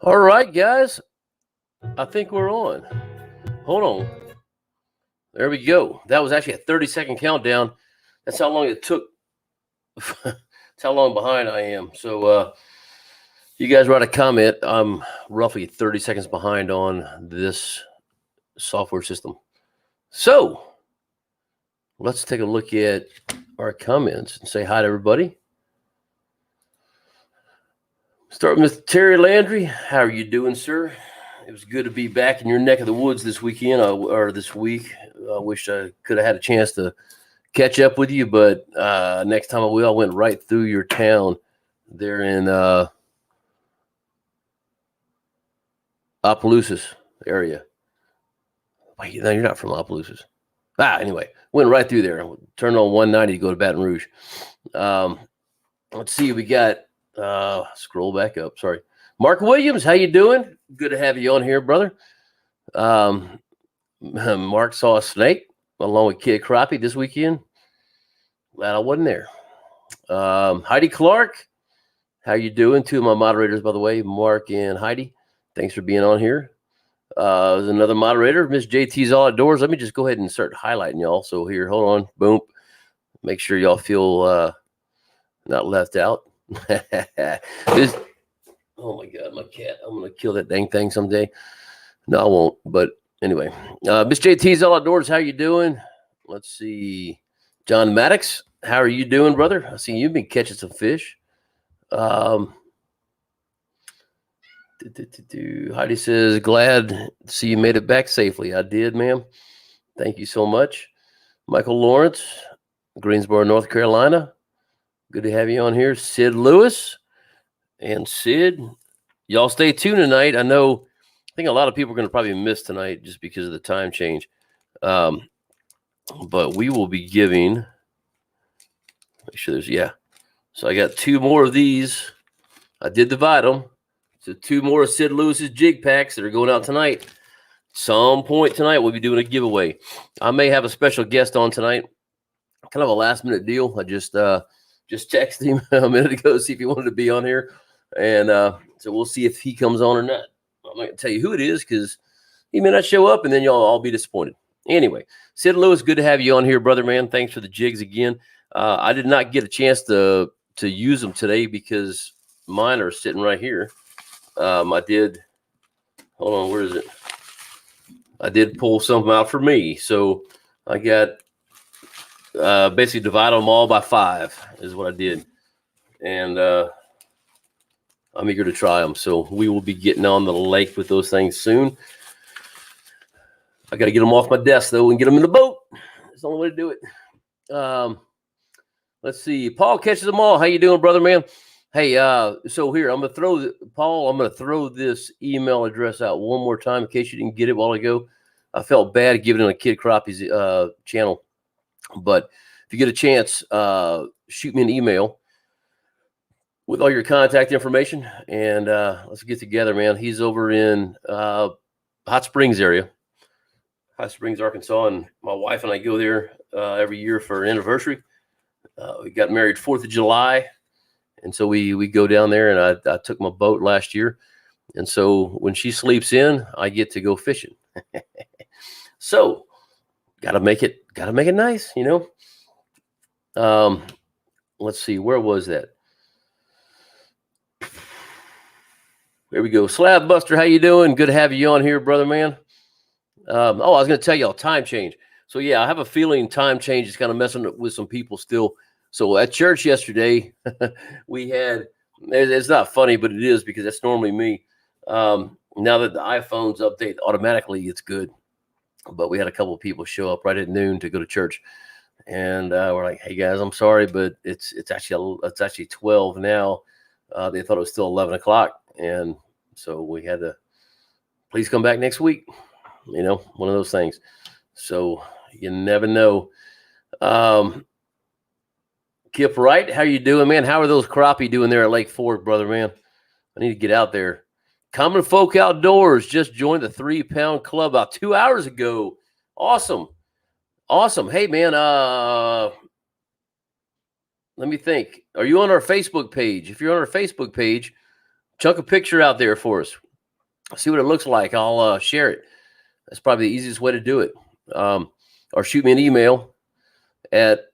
All right, guys. I think we're on. Hold on. There we go. That was actually a 30-second countdown. That's how long it took. That's how long behind I am. So you guys write a comment. I'm roughly 30 seconds behind on this software system. So let's take a look at our comments and say hi to everybody. Start with Terry Landry. How are you doing, sir? It was good to be back in your neck of the woods this weekend or this week. I wish I could have had a chance to catch up with you, but next time I will. I went right through your town there in Opelousas area. Wait, no, you're not from Opelousas. Anyway, went right through there. Turned on 190 to go to Baton Rouge. Let's see. We got scroll back up. Sorry. Mark Williams, how you doing? Good to have you on here, brother. Mark saw a snake along with Kid Crappie this weekend. Glad I wasn't there. Heidi Clark, how you doing? Two of my moderators, by the way, Mark and Heidi. Thanks for being on here. There's another moderator, Miss JT's All Outdoors. Let me just go ahead and start highlighting y'all. So here, hold on, boom. Make sure y'all feel not left out. Oh my God, my cat. I'm going to kill that dang thing someday. No, I won't. But anyway, Miss JT's All Outdoors, how you doing? Let's see. John Maddox, how are you doing, brother? I see you've been catching some fish. Heidi says, glad to see you made it back safely. I did, ma'am. Thank you so much. Michael Lawrence, Greensboro, North Carolina. Good to have you on here. Sid Lewis. And Sid, y'all stay tuned tonight. I think a lot of people are going to probably miss tonight just because of the time change. But we will be giving, make sure So I got two more of these. I did divide them. So two more of Sid Lewis's jig packs that are going out tonight. Some point tonight, we'll be doing a giveaway. I may have a special guest on tonight. Kind of a last minute deal. I just texted him a minute ago to see if he wanted to be on here. And so we'll see if he comes on or not. I'm not going to tell you who it is because he may not show up and then y'all all be disappointed. Anyway, Sid Lewis, good to have you on here, brother, man. Thanks for the jigs again. I did not get a chance to use them today because mine are sitting right here. I did, hold on, where is it? I did pull something out for me. So I got basically divide them all by 5 is what I did. And I'm eager to try them. So we will be getting on the lake with those things soon. I got to get them off my desk, though, and get them in the boat. That's the only way to do it. Let's see. Paul catches them all. How you doing, brother, man? Hey, so here, I'm going to throw this email address out one more time in case you didn't get it a while ago. I felt bad giving it on Kid Crappie's channel. But if you get a chance, shoot me an email with all your contact information, and let's get together, man. He's over in Hot Springs area, Hot Springs, Arkansas, and my wife and I go there every year for an anniversary. We got married 4th of July, and so we go down there, and I took my boat last year, and so when she sleeps in, I get to go fishing. So gotta make it nice, you know. Let's see, where was that? There we go. Slab Buster, how you doing? Good to have you on here, brother, man. I was going to tell y'all time change. So yeah, I have a feeling time change is kind of messing with some people still. So at church yesterday, we had, it's not funny, but it is because that's normally me. Now that the iPhones update automatically, it's good. But we had a couple of people show up right at noon to go to church. And we're like, hey guys, I'm sorry, but it's actually 12 now. They thought it was still 11 o'clock. And so we had to, please come back next week. You know, one of those things. So you never know. Kip Wright, how you doing, man? How are those crappie doing there at Lake Fork, brother, man? I need to get out there. Common Folk Outdoors just joined the 3-pound club about 2 hours ago. Awesome. Hey, man, let me think. Are you on our Facebook page? If you're on our Facebook page, chuck a picture out there for us. see what it looks like. I'll share it. That's probably the easiest way to do it. Or shoot me an email at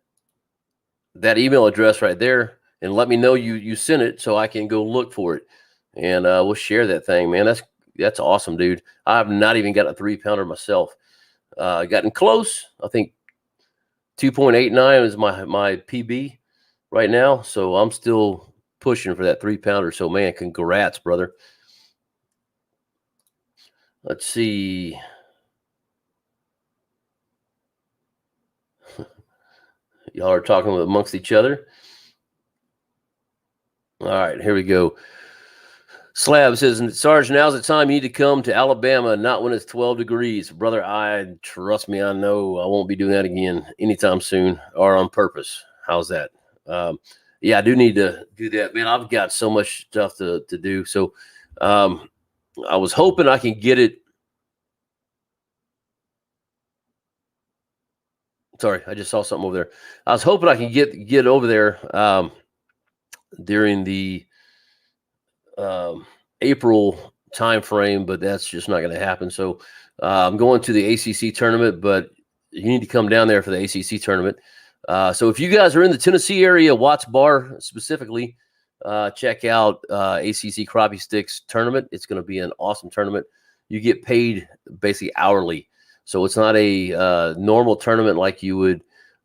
that email address right there and let me know you sent it so I can go look for it. And we'll share that thing, man. That's awesome, dude. I've not even got a 3-pounder myself. Gotten close. I think 2.89 is my PB right now. So I'm still pushing for that 3-pounder. So, man, congrats, brother. Let's see. Y'all are talking amongst each other. All right, here we go. Slab says, Sarge, now's the time you need to come to Alabama, not when it's 12 degrees. Brother, trust me, I know I won't be doing that again anytime soon or on purpose. How's that? Yeah, I do need to do that. Man, I've got so much stuff to do. So I was hoping I can get it. Sorry, I just saw something over there. I was hoping I can get over there during the April time frame, but that's just not going to happen. So I'm going to the ACC tournament, but you need to come down there for the ACC tournament. So if you guys are in the Tennessee area, Watts Bar specifically, check out ACC Crappie Sticks tournament. It's going to be an awesome tournament. You get paid basically hourly. So it's not a normal tournament like you would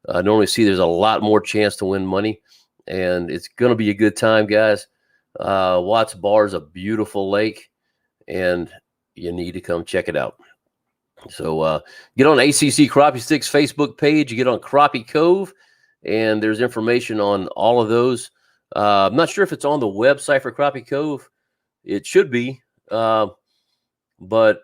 normally see. There's a lot more chance to win money, and it's going to be a good time, guys. Watts Bar is a beautiful lake, and you need to come check it out. So get on ACC Crappie Sticks Facebook page. You get on Crappie Cove, and there's information on all of those. I'm not sure if it's on the website for Crappie Cove. It should be, but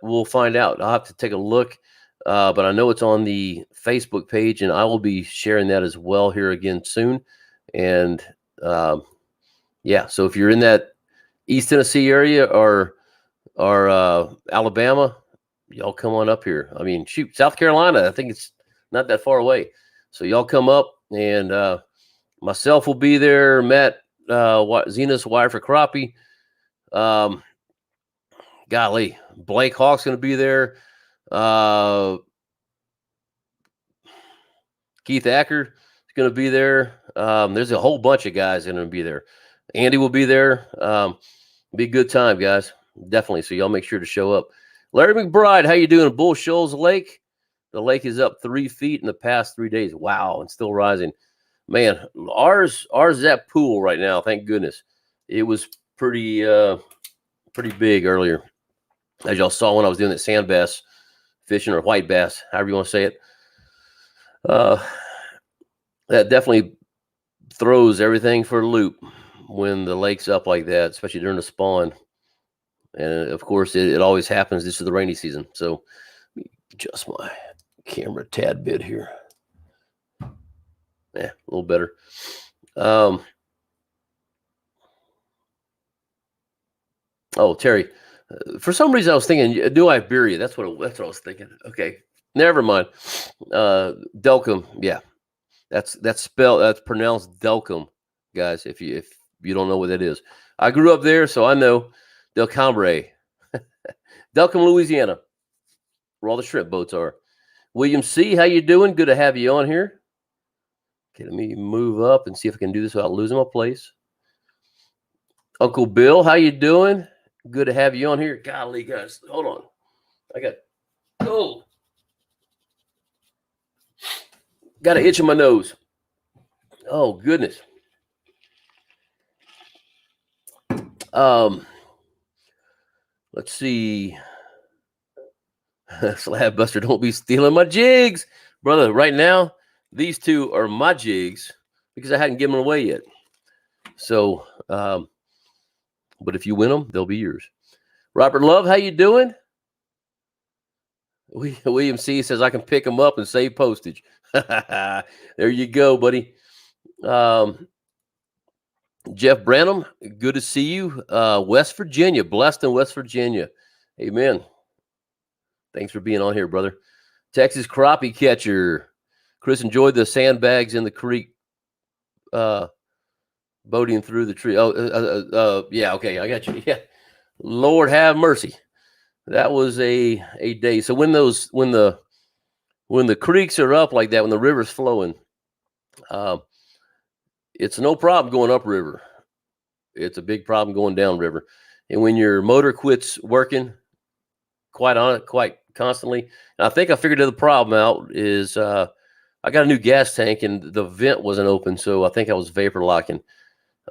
we'll find out. I'll have to take a look. But I know it's on the Facebook page, and I will be sharing that as well here again soon. And yeah, so if you're in that East Tennessee area or Alabama, y'all come on up here. I mean, shoot, South Carolina, I think it's not that far away. So y'all come up, and myself will be there. Matt, Zena's Wire for Crappie. Golly, Blake Hawk's going to be there. Keith Acker is going to be there. There's a whole bunch of guys going to be there. Andy will be there. Be a good time, guys. Definitely. So y'all make sure to show up. Larry McBride, how you doing? Bull Shoals Lake. The lake is up 3 feet in the past 3 days. Wow, and still rising. Man, ours is at pool right now. Thank goodness. It was pretty big earlier, as y'all saw when I was doing that sand bass fishing, or white bass, however you want to say it. That definitely throws everything for a loop when the lake's up like that, especially during the spawn. And of course, it always happens. This is the rainy season. So let me adjust my camera a tad bit here. Yeah, a little better. Oh, Terry, for some reason I was thinking New Iberia. That's what I was thinking. Okay, never mind. Delcom, yeah, that's pronounced Delcom, guys. If you don't know what that is, I grew up there, so I know Delcombre, Delcom, Louisiana, where all the shrimp boats are. William C., how you doing? Good to have you on here. Okay, let me move up and see if I can do this without losing my place. Uncle Bill, how you doing? Good to have you on here. Golly, guys, hold on. Got an itch in my nose. Oh, goodness. Let's see. Slab Buster, don't be stealing my jigs. Brother, right now, these two are my jigs because I hadn't given them away yet. So, but if you win them, they'll be yours. Robert Love, how you doing? William C. says I can pick them up and save postage. There you go, buddy. Jeff Branham, good to see you. West Virginia, blessed in West Virginia. Amen. Thanks for being on here, brother. Texas Crappie Catcher. Chris enjoyed the sandbags in the creek, boating through the tree. Yeah, okay, I got you. Yeah. Lord have mercy. that was a day. So when the creeks are up like that, when the river's flowing, it's no problem going upriver. It's a big problem going downriver. And when your motor quits working quite constantly, and I think I figured the problem out is I got a new gas tank and the vent wasn't open, so I think I was vapor locking.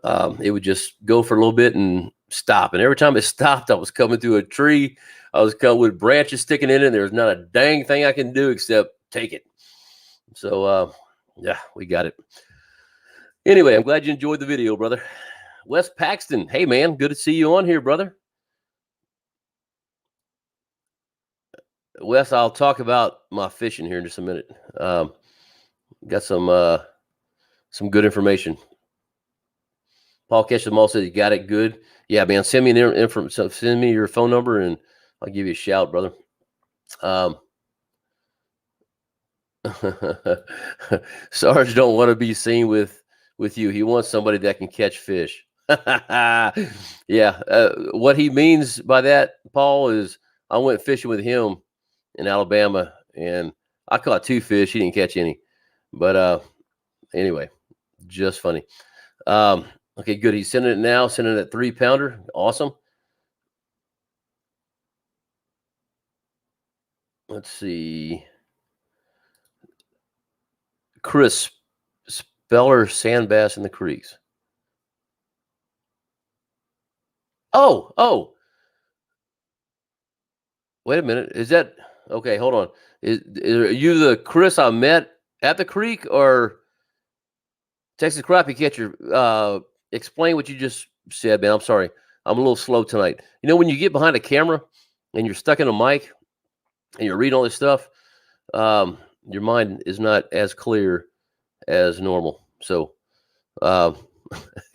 It would just go for a little bit and stop. And every time it stopped, I was coming through a tree. I was coming with branches sticking in it. And there was not a dang thing I can do except take it. So, yeah, we got it. Anyway, I'm glad you enjoyed the video, brother. Wes Paxton. Hey, man, good to see you on here, brother. Wes, I'll talk about my fishing here in just a minute. Got some good information. Paul Ketchum said you got it good. Yeah, man. Send me send me your phone number and I'll give you a shout, brother. Sarge don't want to be seen with you. He wants somebody that can catch fish. Yeah. What he means by that, Paul, is I went fishing with him in Alabama and I caught 2 fish. He didn't catch any. But anyway, just funny. Okay, good. He's sending it now, sending that 3-pounder. Awesome. Let's see. Chris Speller sand bass in the creeks. Oh. Wait a minute. Is that okay? Hold on. Are you the Chris I met at the creek or Texas crappie catcher? Explain what you just said, man. I'm sorry. I'm a little slow tonight. You know, when you get behind a camera and you're stuck in a mic and you're reading all this stuff, your mind is not as clear as normal. So,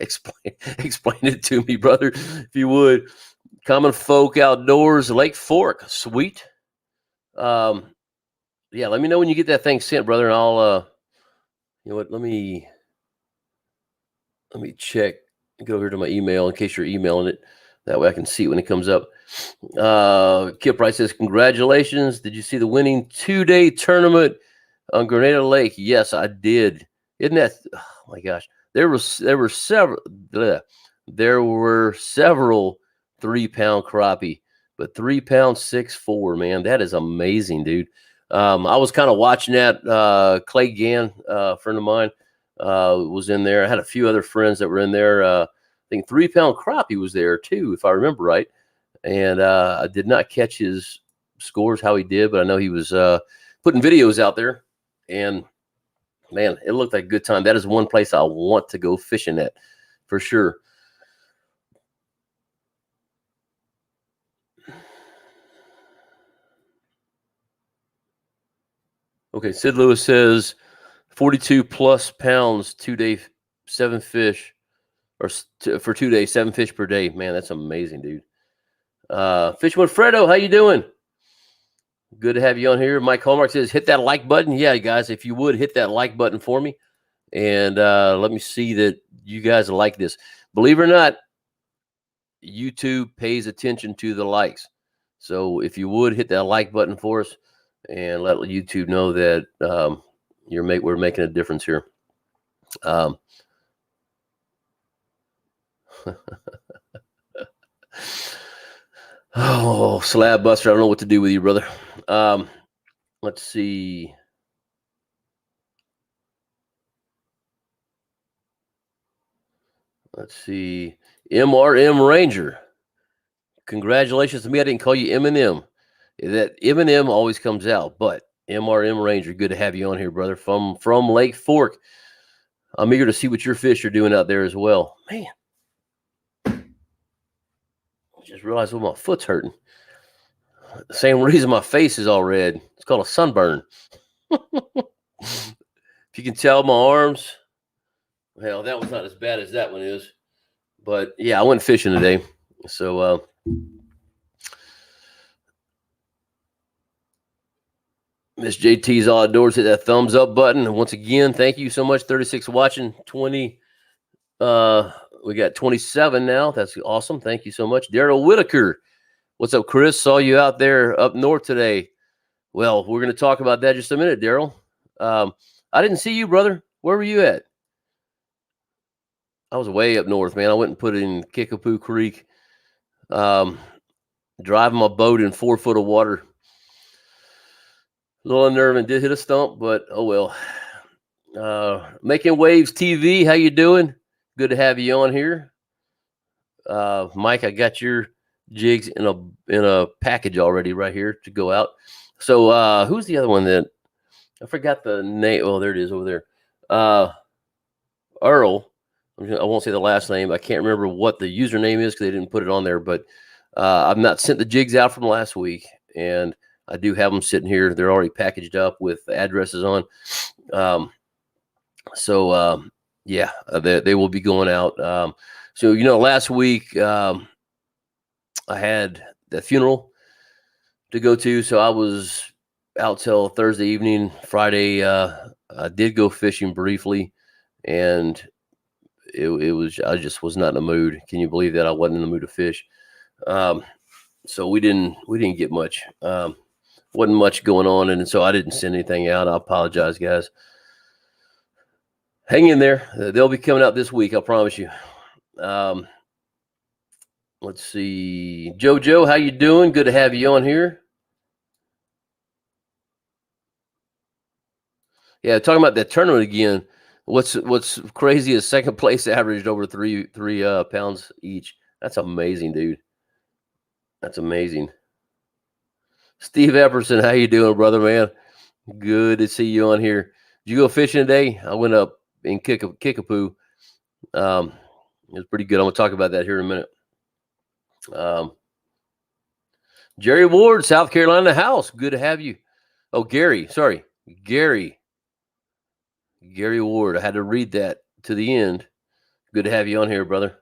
explain it to me, brother, if you would. Common Folk Outdoors, Lake Fork, sweet. Yeah, let me know when you get that thing sent, brother, and I'll you know what, let me check, go over to my email in case you're emailing it. That way I can see it when it comes up. Kip Wright says, congratulations. Did you see the winning 2-day tournament on Grenada Lake? Yes, I did. Isn't that, oh my gosh. There were several 3-pound crappie, but 3-pound 6.4, man. That is amazing, dude. I was kind of watching that. Clay Gann, a friend of mine, was in there. I had a few other friends that were in there. I think 3-pound crappie was there too, if I remember right. And I did not catch his scores, how he did, but I know he was putting videos out there. And man, it looked like a good time. That is one place I want to go fishing at for sure. Okay, Sid Lewis says 42 plus pounds, 2-day, 7 fish, or for 2 days, 7 fish per day. Man, that's amazing, dude. Fishman Fredo, how you doing? Good to have you on here. Mike Hallmark says, hit that like button. Yeah, guys, if you would hit that like button for me. And let me see that you guys like this. Believe it or not, YouTube pays attention to the likes. So if you would hit that like button for us and let YouTube know that we're making a difference here. Oh, Slab Buster, I don't know what to do with you, brother. Let's see. MRM Ranger. Congratulations to me. I didn't call you M&M. That M&M always comes out, but MRM Ranger, good to have you on here, brother, from Lake Fork. I'm eager to see what your fish are doing out there as well. Man, I just realized my foot's hurting. The same reason my face is all red. It's called a sunburn. If you can tell my arms, hell, that one's not as bad as that one is. But yeah, I went fishing today. So Miss JT's All Outdoors, hit that thumbs up button. And once again, thank you so much. 36 watching, 20. We got 27 now. That's awesome. Thank you so much. Daryl Whitaker. What's up, Chris? Saw you out there up north today. Well, we're going to talk about that in just a minute, Daryl. I didn't see you, brother. Where were you at? I was way up north, man. I went and put in Kickapoo Creek, driving my boat in 4 foot of water. A little unnerving. Did hit a stump, but oh well. Making Waves TV, how you doing? Good to have you on here. Mike, I got your jigs in a package already right here to go out. So who's the other one that I forgot the name? Oh, there it is over there. Earl. I won't say the last name. I can't remember what the username is because they didn't put it on there. But I've not sent the jigs out from last week, and I do have them sitting here. They're already packaged up with addresses on. Yeah, they will be going out. So last week I had the funeral to go to, so I was out till Thursday evening. Friday, I did go fishing briefly, and I just was not in the mood. Can you believe that I wasn't in the mood to fish? So we didn't get much. Wasn't much going on, and so I didn't send anything out. I apologize, guys. Hang in there. They'll be coming out this week, I promise you. Let's see. JoJo, how you doing? Good to have you on here. Yeah, talking about that tournament again. What's crazy is second place averaged over three pounds each. That's amazing, dude. That's amazing. Steve Epperson, how you doing, brother, man? Good to see you on here. Did you go fishing today? I went up in Kickapoo. It was pretty good. I'm gonna talk about that here in a minute. Jerry Ward, South Carolina house. Good to have you. Oh, Gary. Sorry, Gary Ward. I had to read that to the end. Good to have you on here, brother.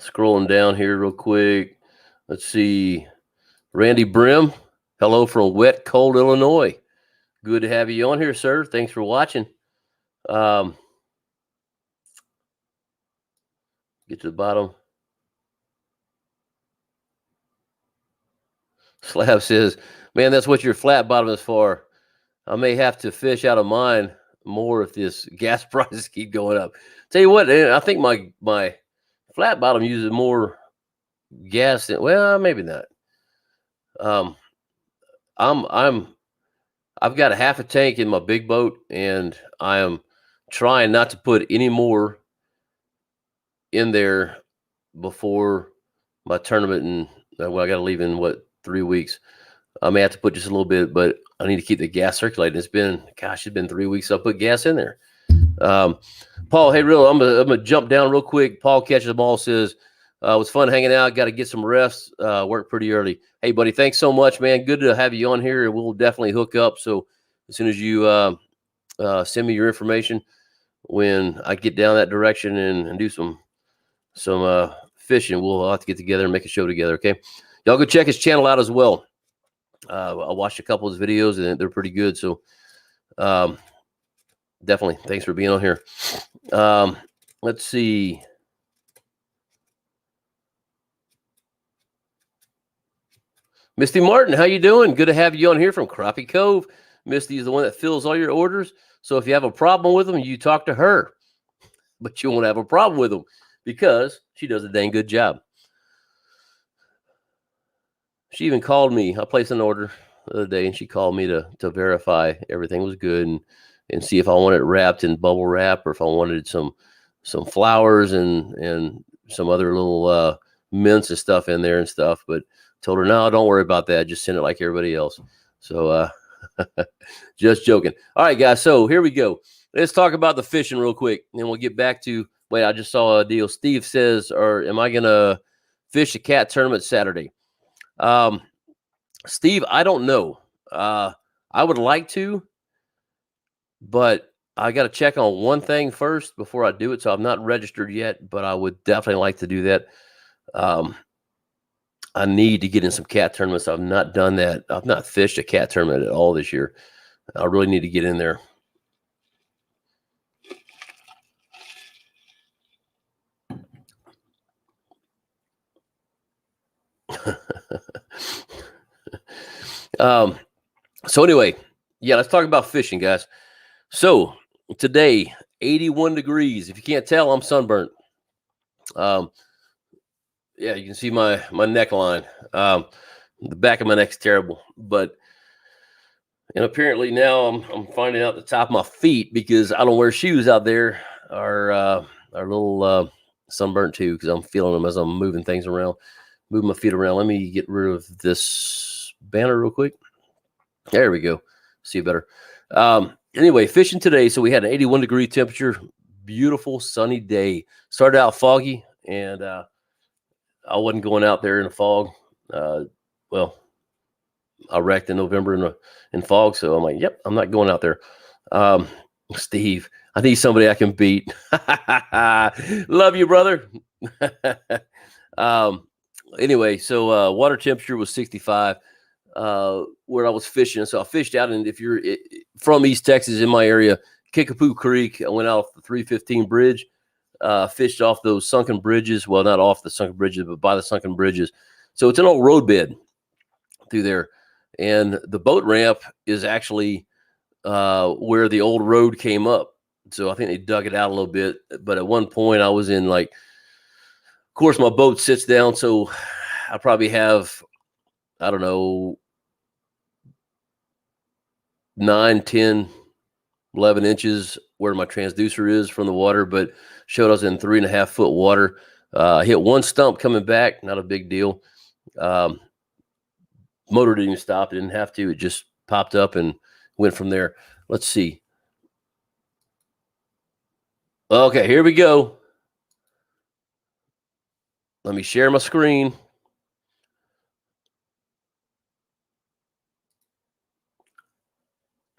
Scrolling down here real quick. Let's see. Randy Brim. Hello from wet, cold Illinois. Good to have you on here, sir. Thanks for watching. Get to the bottom. Slab says, man, that's what your flat bottom is for. I may have to fish out of mine more if this gas prices keep going up. Tell you what, I think my flat bottom uses more gas than, well, maybe not. I've got a half a tank in my big boat, and I am trying not to put any more in there before my tournament. And well, I got to leave in 3 weeks. I may have to put just a little bit, but I need to keep the gas circulating. It's been 3 weeks. I put gas in there. Paul, hey, I'm gonna jump down real quick. Paul catches the ball, says, it was fun hanging out. Got to get some rest. Work pretty early. Hey, buddy, thanks so much, man. Good to have you on here, and we'll definitely hook up. So as soon as you send me your information, when I get down that direction and do some fishing, we'll have to get together and make a show together. Okay, y'all go check his channel out as well. I watched a couple of his videos, and they're pretty good. So definitely, thanks for being on here. Let's see. Misty Martin, how you doing? Good to have you on here from Crappie Cove. Misty is the one that fills all your orders. So if you have a problem with them, you talk to her. But you won't have a problem with them because she does a dang good job. She even called me. I placed an order the other day, and she called me to verify everything was good and see if I wanted it wrapped in bubble wrap or if I wanted some flowers and some other little mints and stuff in there and stuff. But told her, no, don't worry about that. Just send it like everybody else. So just joking. All right, guys. So here we go. Let's talk about the fishing real quick. And then we'll get back to, wait, I just saw a deal. Steve says, am I going to fish a cat tournament Saturday? Steve, I don't know. I would like to, but I got to check on one thing first before I do it. So I'm not registered yet, but I would definitely like to do that. I need to get in some cat tournaments. I've not done that. I've not fished a cat tournament at all this year. I really need to get in there. So anyway, yeah, let's talk about fishing, guys. So today, 81 degrees. If you can't tell, I'm sunburnt. Yeah, you can see my neckline. The back of my neck's terrible, but and apparently now I'm finding out the top of my feet, because I don't wear shoes out there, are a little sunburnt too, because I'm feeling them as I'm moving things around, moving my feet around. Let me get rid of this banner real quick. There we go. See better. Anyway, fishing today. So we had an 81 degree temperature, beautiful sunny day. Started out foggy, and I wasn't going out there in the fog. Well, I wrecked in November in fog, so I'm like, yep, I'm not going out there. Steve, I need somebody I can beat. Love you, brother. Anyway, so water temperature was 65 where I was fishing. So I fished out, and if you're from East Texas, in my area, Kickapoo Creek, I went out off the 315 bridge, fished off those sunken bridges. Well, not off the sunken bridges, but by the sunken bridges. So it's an old road bed through there. And the boat ramp is actually where the old road came up. So I think they dug it out a little bit. But at one point I was in, like, of course, my boat sits down. So I probably have, I don't know, 9, 10, 11 inches where my transducer is from the water, but showed I was in 3.5 foot water. Hit one stump coming back, not a big deal. Motor didn't even stop. It didn't have to. It just popped up and went from there. Let's see. Okay, here we go. Let me share my screen.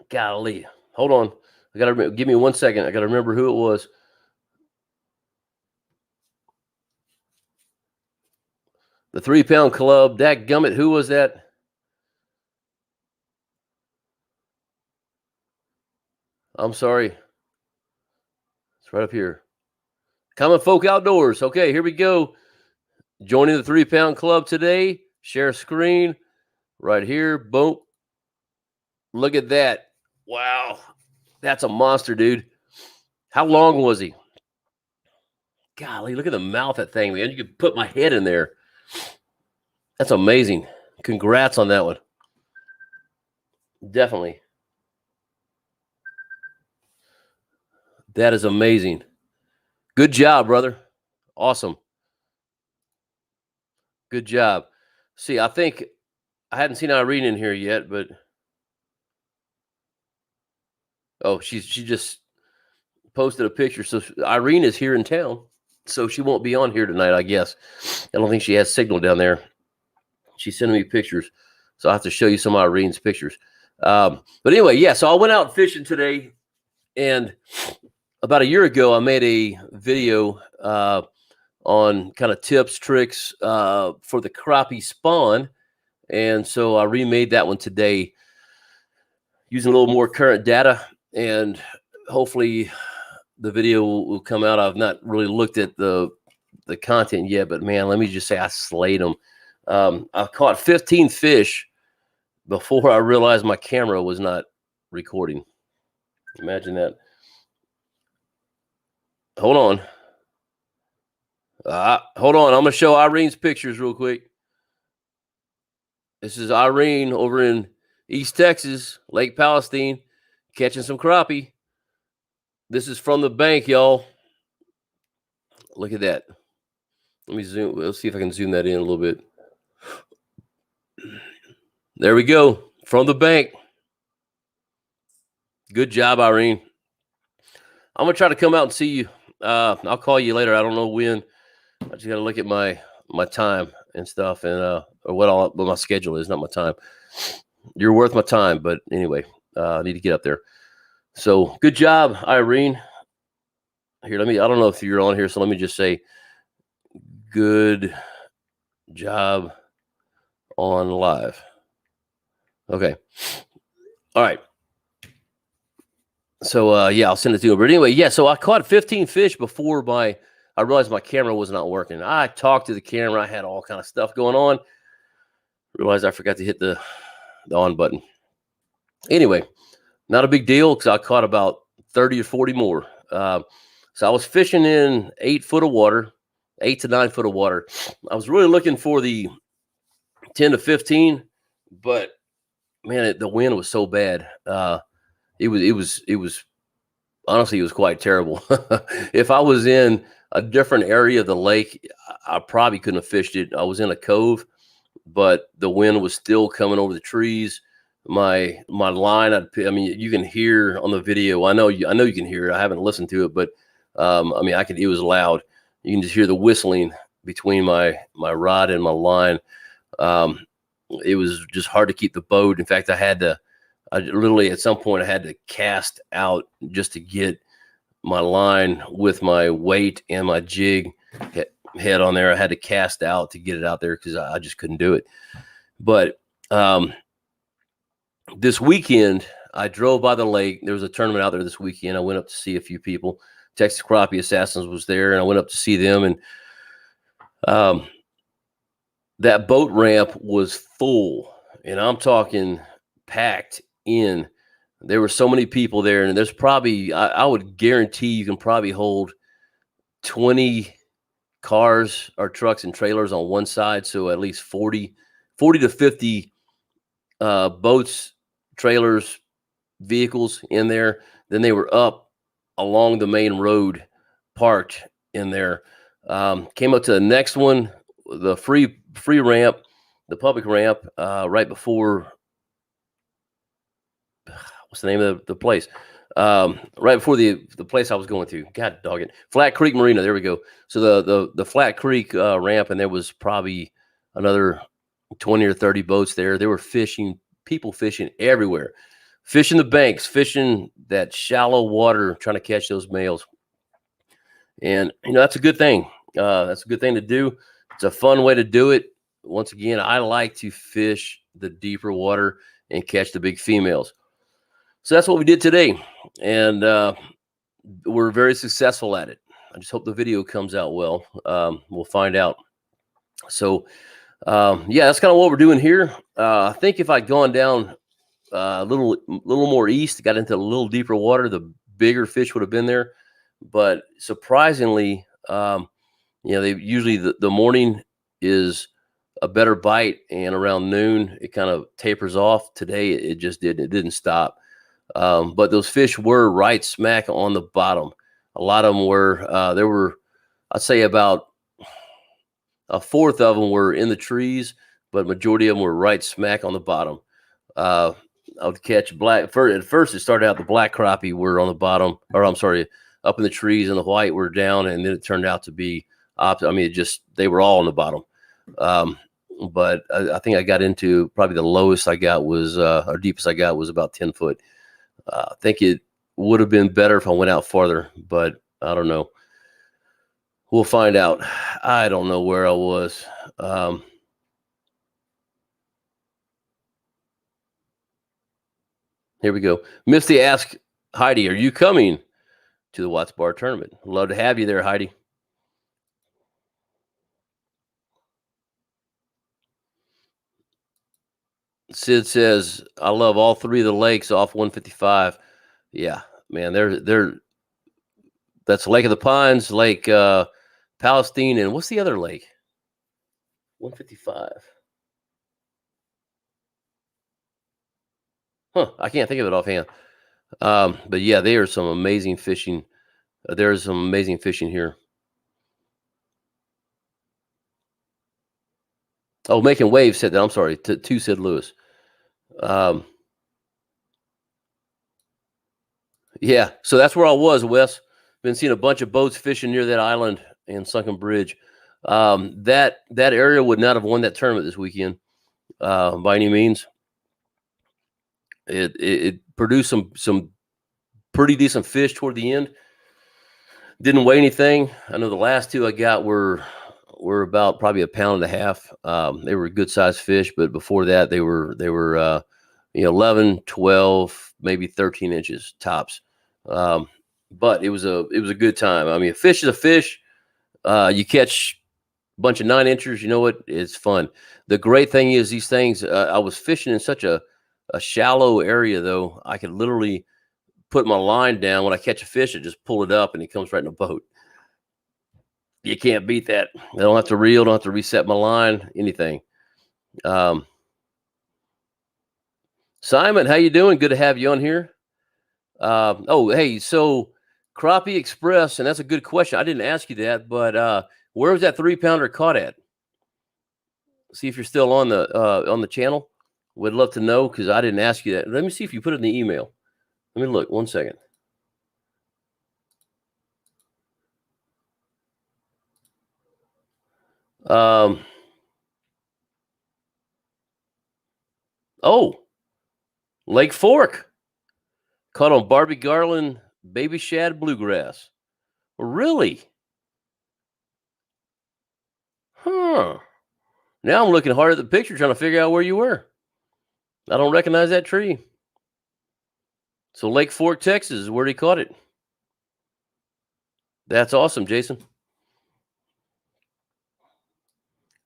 Golly. Hold on. I got to give me 1 second. I got to remember who it was. The 3 Pound Club. Dadgummit, who was that? I'm sorry. It's right up here. Common Folk Outdoors. Okay, here we go. Joining the 3 Pound Club today. Share screen. Right here. Boom. Look at that. Wow. That's a monster, dude. How long was he? Golly, look at the mouth of that thing, man. You could put my head in there. That's amazing. Congrats on that one. Definitely. That is amazing. Good job, brother. Awesome. Good job. See, I think I hadn't seen Irene in here yet, but oh, she just posted a picture. So Irene is here in town, so she won't be on here tonight, I guess. I don't think she has signal down there. She's sending me pictures, so I have to show you some of Irene's pictures. But anyway, yeah, so I went out fishing today, and about a year ago, I made a video on kind of tips, tricks for the crappie spawn. And so I remade that one today using a little more current data, and hopefully the video will come out. I've not really looked at the content yet, but man, let me just say I slayed them. I caught 15 fish before I realized my camera was not recording. Imagine that. Hold on. Hold on. I'm going to show Irene's pictures real quick. This is Irene over in East Texas, Lake Palestine, catching some crappie. This is from the bank, y'all. Look at that. Let me zoom. Let's see if I can zoom that in a little bit. There we go. From the bank. Good job, Irene. I'm going to try to come out and see you. I'll call you later. I don't know when. I just got to look at my time and stuff, and or what my schedule is, not my time. You're worth my time, but anyway, I need to get up there. So good job, Irene. Here, I don't know if you're on here, so let me just say good job on live. Okay. All right. So yeah, I'll send it to you. But anyway, yeah, so I caught 15 fish before I realized my camera was not working. I talked to the camera. I had all kind of stuff going on. Realized I forgot to hit the the on button. Anyway, not a big deal because I caught about 30 or 40 more. So I was fishing in 8 foot of water, 8 to 9 foot of water. I was really looking for the 10 to 15, but man, the wind was so bad. It was honestly, it was quite terrible. If I was in a different area of the lake, I probably couldn't have fished it. I was in a cove, but the wind was still coming over the trees. My line, I mean, you can hear on the video. I know you can hear it. I haven't listened to it, but I mean, it was loud. You can just hear the whistling between my rod and my line. It was just hard to keep the boat. In fact, I literally at some point I had to cast out just to get my line with my weight and my jig head on there. I had to cast out to get it out there because I just couldn't do it. But this weekend, I drove by the lake. There was a tournament out there this weekend. I went up to see a few people. Texas Crappie Assassins was there, and I went up to see them. And that boat ramp was full, and I'm talking packed in. There were so many people there, and there's probably, I would guarantee you can probably hold 20 cars or trucks and trailers on one side. So at least 40 to 50 boats, trailers, vehicles in there. Then they were up along the main road, parked in there. Came up to the next one, the free ramp, the public ramp, right before, what's the name of the place? Right before the place I was going to. God dog it. Flat Creek Marina. There we go. So the Flat Creek ramp, and there was probably another 20 or 30 boats there. They were fishing, people fishing everywhere, fishing the banks, fishing that shallow water, trying to catch those males. And that's a good thing. That's a good thing to do. It's a fun way to do it. Once again, I like to fish the deeper water and catch the big females. So that's what we did today, and we're very successful at it. I just hope the video comes out well. We'll find out. So, yeah, that's kind of what we're doing here. I think if I'd gone down a little more east, got into a little deeper water, the bigger fish would have been there. But surprisingly, they usually the morning is a better bite, and around noon it kind of tapers off. Today it just didn't. It didn't stop. But those fish were right smack on the bottom. A lot of them were. There were, I'd say, about a fourth of them were in the trees, but majority of them were right smack on the bottom. I would catch black. At first, it started out the black crappie were on the bottom, or I'm sorry, up in the trees, and the white were down, and then it turned out to be opposite. I mean, they were all on the bottom. But I think I got into probably the lowest I got was, or deepest I got was about 10 foot. I think it would have been better if I went out farther, but I don't know. We'll find out. I don't know where I was. Here we go. Misty asked Heidi, "Are you coming to the Watts Bar tournament?" Love to have you there, Heidi. Sid says, "I love all 3 of the lakes off 155. Yeah, man, they're that's Lake of the Pines, Lake Palestine, and what's the other lake? 155. Huh, I can't think of it offhand. But yeah, there are some amazing fishing. There's some amazing fishing here. Oh, Making Waves said that. I'm sorry. Two said Lewis. Yeah, so that's where I was, Wes. Been seeing a bunch of boats fishing near that island in Sunken Bridge. That area would not have won that tournament this weekend by any means. It produced some pretty decent fish toward the end. Didn't weigh anything. I know the last 2 I got were about probably 1.5 pounds. They were good sized fish, but before that they were 11, 12, maybe 13 inches tops. But it was a good time. I mean, a fish is a fish. You catch bunch of 9-inchers. You know what? It's fun. The great thing is these things, I was fishing in such a shallow area, though. I could literally put my line down. When I catch a fish, I just pull it up and it comes right in a boat. You can't beat that. I don't have to reel, don't have to reset my line, anything. Simon, how you doing? Good to have you on here. Oh, hey, so Crappie Express, and that's a good question. I didn't ask you that, but where was that 3-pounder caught at? See if you're still on the channel. Would love to know, because I didn't ask you that. Let me see if you put it in the email. Let me look 1 second. Oh, Lake Fork. Caught on Barbie Garland baby shad bluegrass. Really? Huh. Now I'm looking hard at the picture trying to figure out where you were. I don't recognize that tree. So Lake Fork, Texas is where he caught it. That's awesome, Jason.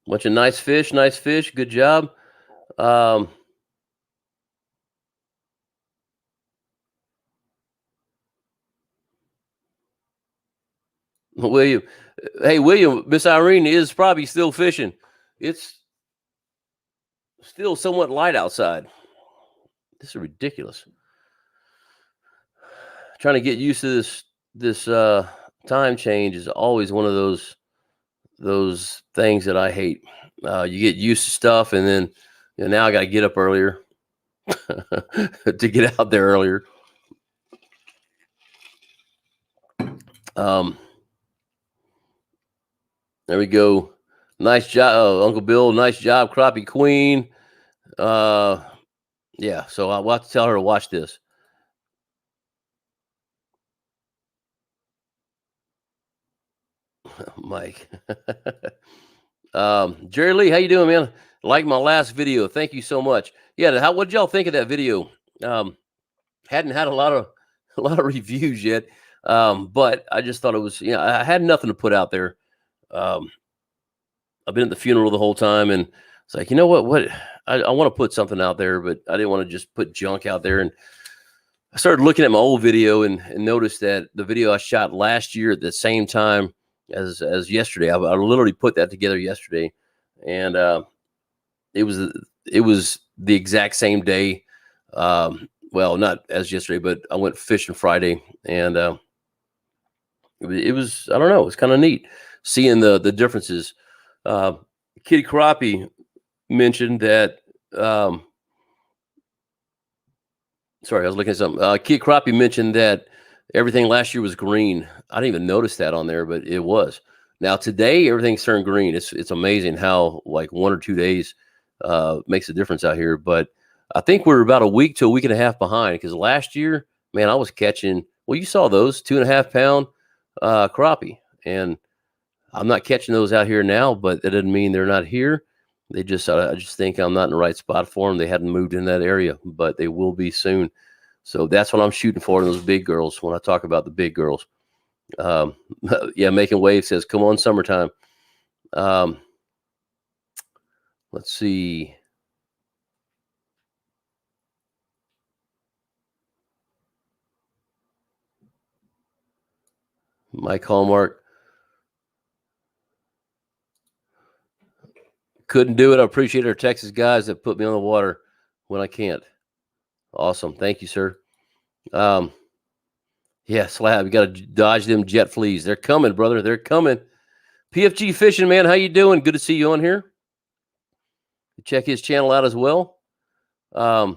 Bunch of nice fish. Good job. William, hey, William, Miss Irene is probably still fishing. It's still somewhat light outside. This is ridiculous. Trying to get used to this time change is always one of those things that I hate. You get used to stuff, and then now I got to get up earlier to get out there earlier. There we go. Nice job, Uncle Bill. Nice job, Crappie Queen. Yeah, so I'll have to tell her to watch this. Mike. Jerry Lee, how you doing, man? Like my last video. Thank you so much. Yeah, what did y'all think of that video? Hadn't had a lot of reviews yet. But I just thought it was, I had nothing to put out there. I've been at the funeral the whole time, and it's like, you know what? I want to put something out there, but I didn't want to just put junk out there. And I started looking at my old video and noticed that the video I shot last year at the same time as yesterday, I literally put that together yesterday, and it was the exact same day. Well, not as yesterday, but I went fishing Friday, and it was, I don't know, it's kind of neat seeing the differences. Kitty Crappie mentioned that. Sorry, I was looking at something. Kitty Crappie mentioned that everything last year was green. I didn't even notice that on there, but it was. Now today, everything's turned green. It's amazing how like 1 or 2 days makes a difference out here. But I think we're about a week to a week and a half behind, because last year, man, I was catching. Well, you saw those 2.5 pound crappie, and I'm not catching those out here now. But that doesn't mean they're not here. They just, I just think I'm not in the right spot for them. They hadn't moved in that area, but they will be soon. So that's what I'm shooting for, those big girls. When I talk about the big girls, yeah, Making Waves says, "Come on, summertime." Let's see. Mike Hallmark. Couldn't do it. I appreciate our Texas guys that put me on the water when I can't. Awesome. Thank you, sir. Yeah, Slab, you got to dodge them jet fleas. They're coming, brother. They're coming. PFG Fishing, man, how you doing? Good to see you on here. Check his channel out as well. All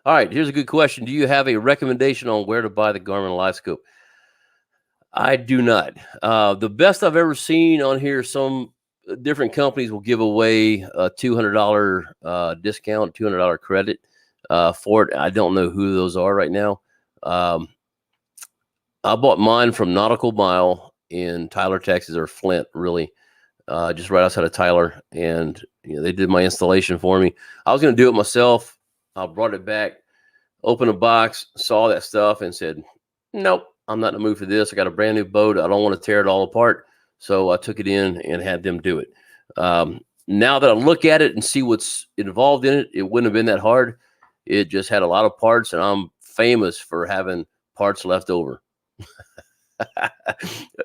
right, here's a good question. Do you have a recommendation on where to buy the Garmin Live Scope? I do not. The best I've ever seen on here, some different companies will give away a $200 discount, $200 credit for it. I don't know who those are right now. I bought mine from Nautical Mile in Tyler, Texas, or Flint, really, just right outside of Tyler. And they did my installation for me. I was going to do it myself. I brought it back, opened a box, saw that stuff, and said, nope, I'm not in the mood for this. I got a brand new boat. I don't want to tear it all apart. So I took it in and had them do it. Now that I look at it and see what's involved in it, it wouldn't have been that hard. It just had a lot of parts, and I'm famous for having parts left over.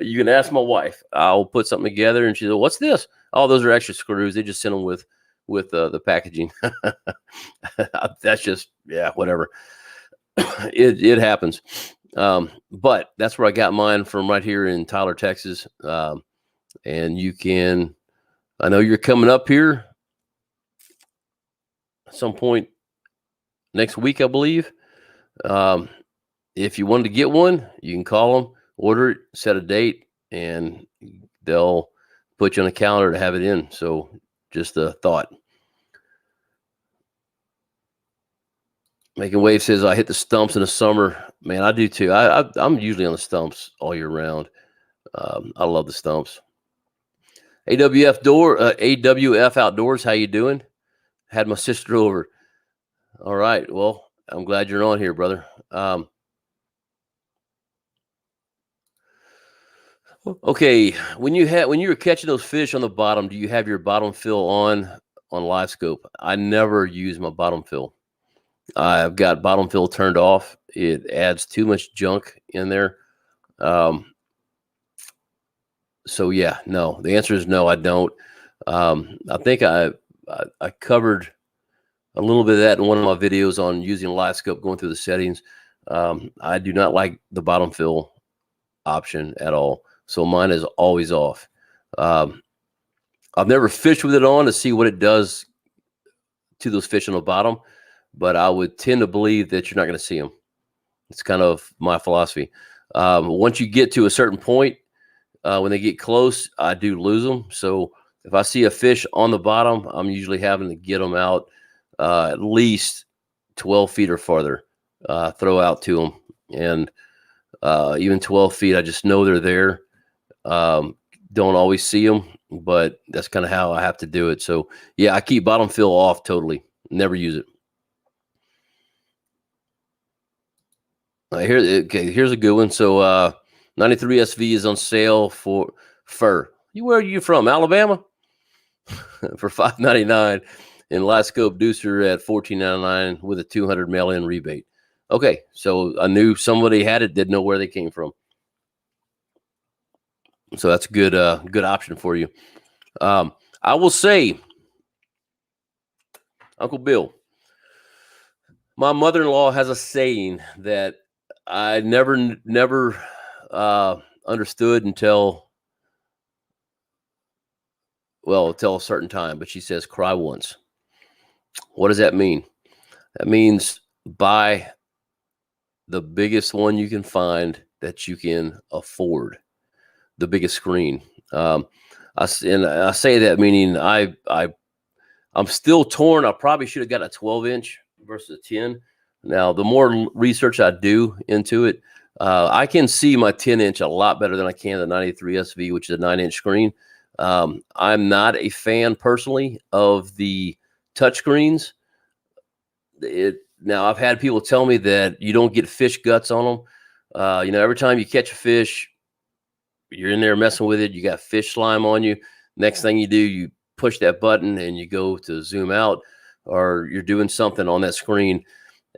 You can ask my wife. I'll put something together, and she's like, "What's this?" Oh, those are extra screws. They just sent them with the packaging. That's just, yeah, whatever. It happens. But that's where I got mine from, right here in Tyler, Texas. And you can, I know you're coming up here at some point next week, I believe. If you wanted to get one, you can call them, order it, set a date, and they'll put you on a calendar to have it in. So just a thought. Making Wave says, I hit the stumps in the summer. Man, I do too. I'm usually on the stumps all year round. I love the stumps. AWF Outdoors, how you doing? Had my sister over. All right. Well, I'm glad you're on here, brother. Okay. When you were catching those fish on the bottom, do you have your bottom fill on live scope? I never use my bottom fill. I've got bottom fill turned off. It adds too much junk in there. So yeah, no, the answer is no, I don't. I think I covered a little bit of that in one of my videos on using live scope, going through the settings. I do not like the bottom fill option at all. So mine is always off. I've never fished with it on to see what it does to those fish on the bottom, but I would tend to believe that you're not going to see them. It's kind of my philosophy. Once you get to a certain point, when they get close, I do lose them. So if I see a fish on the bottom, I'm usually having to get them out at least 12 feet or farther, throw out to them. And even 12 feet, I just know they're there. Don't always see them, but that's kind of how I have to do it. So yeah, I keep bottom fill off totally. Never use it. Here's a good one. So 93 SV is on sale for fur. Where are you from? Alabama? For $5.99, and live scope deucer at $14.99 with a $200 mail-in rebate. Okay, so I knew somebody had it, didn't know where they came from. So that's a good option for you. I will say, Uncle Bill, my mother-in-law has a saying that I never understood until a certain time. But she says, cry once. What does that mean? That means buy the biggest one you can find that you can afford, the biggest screen. I say that meaning I'm still torn. I probably should have got a 12-inch versus a 10. Now, the more research I do into it, I can see my 10-inch a lot better than I can the 93 SV, which is a 9-inch screen. I'm not a fan personally of the touchscreens. Now, I've had people tell me that you don't get fish guts on them. Every time you catch a fish, you're in there messing with it. You got fish slime on you. Next thing you do, you push that button and you go to zoom out, or you're doing something on that screen,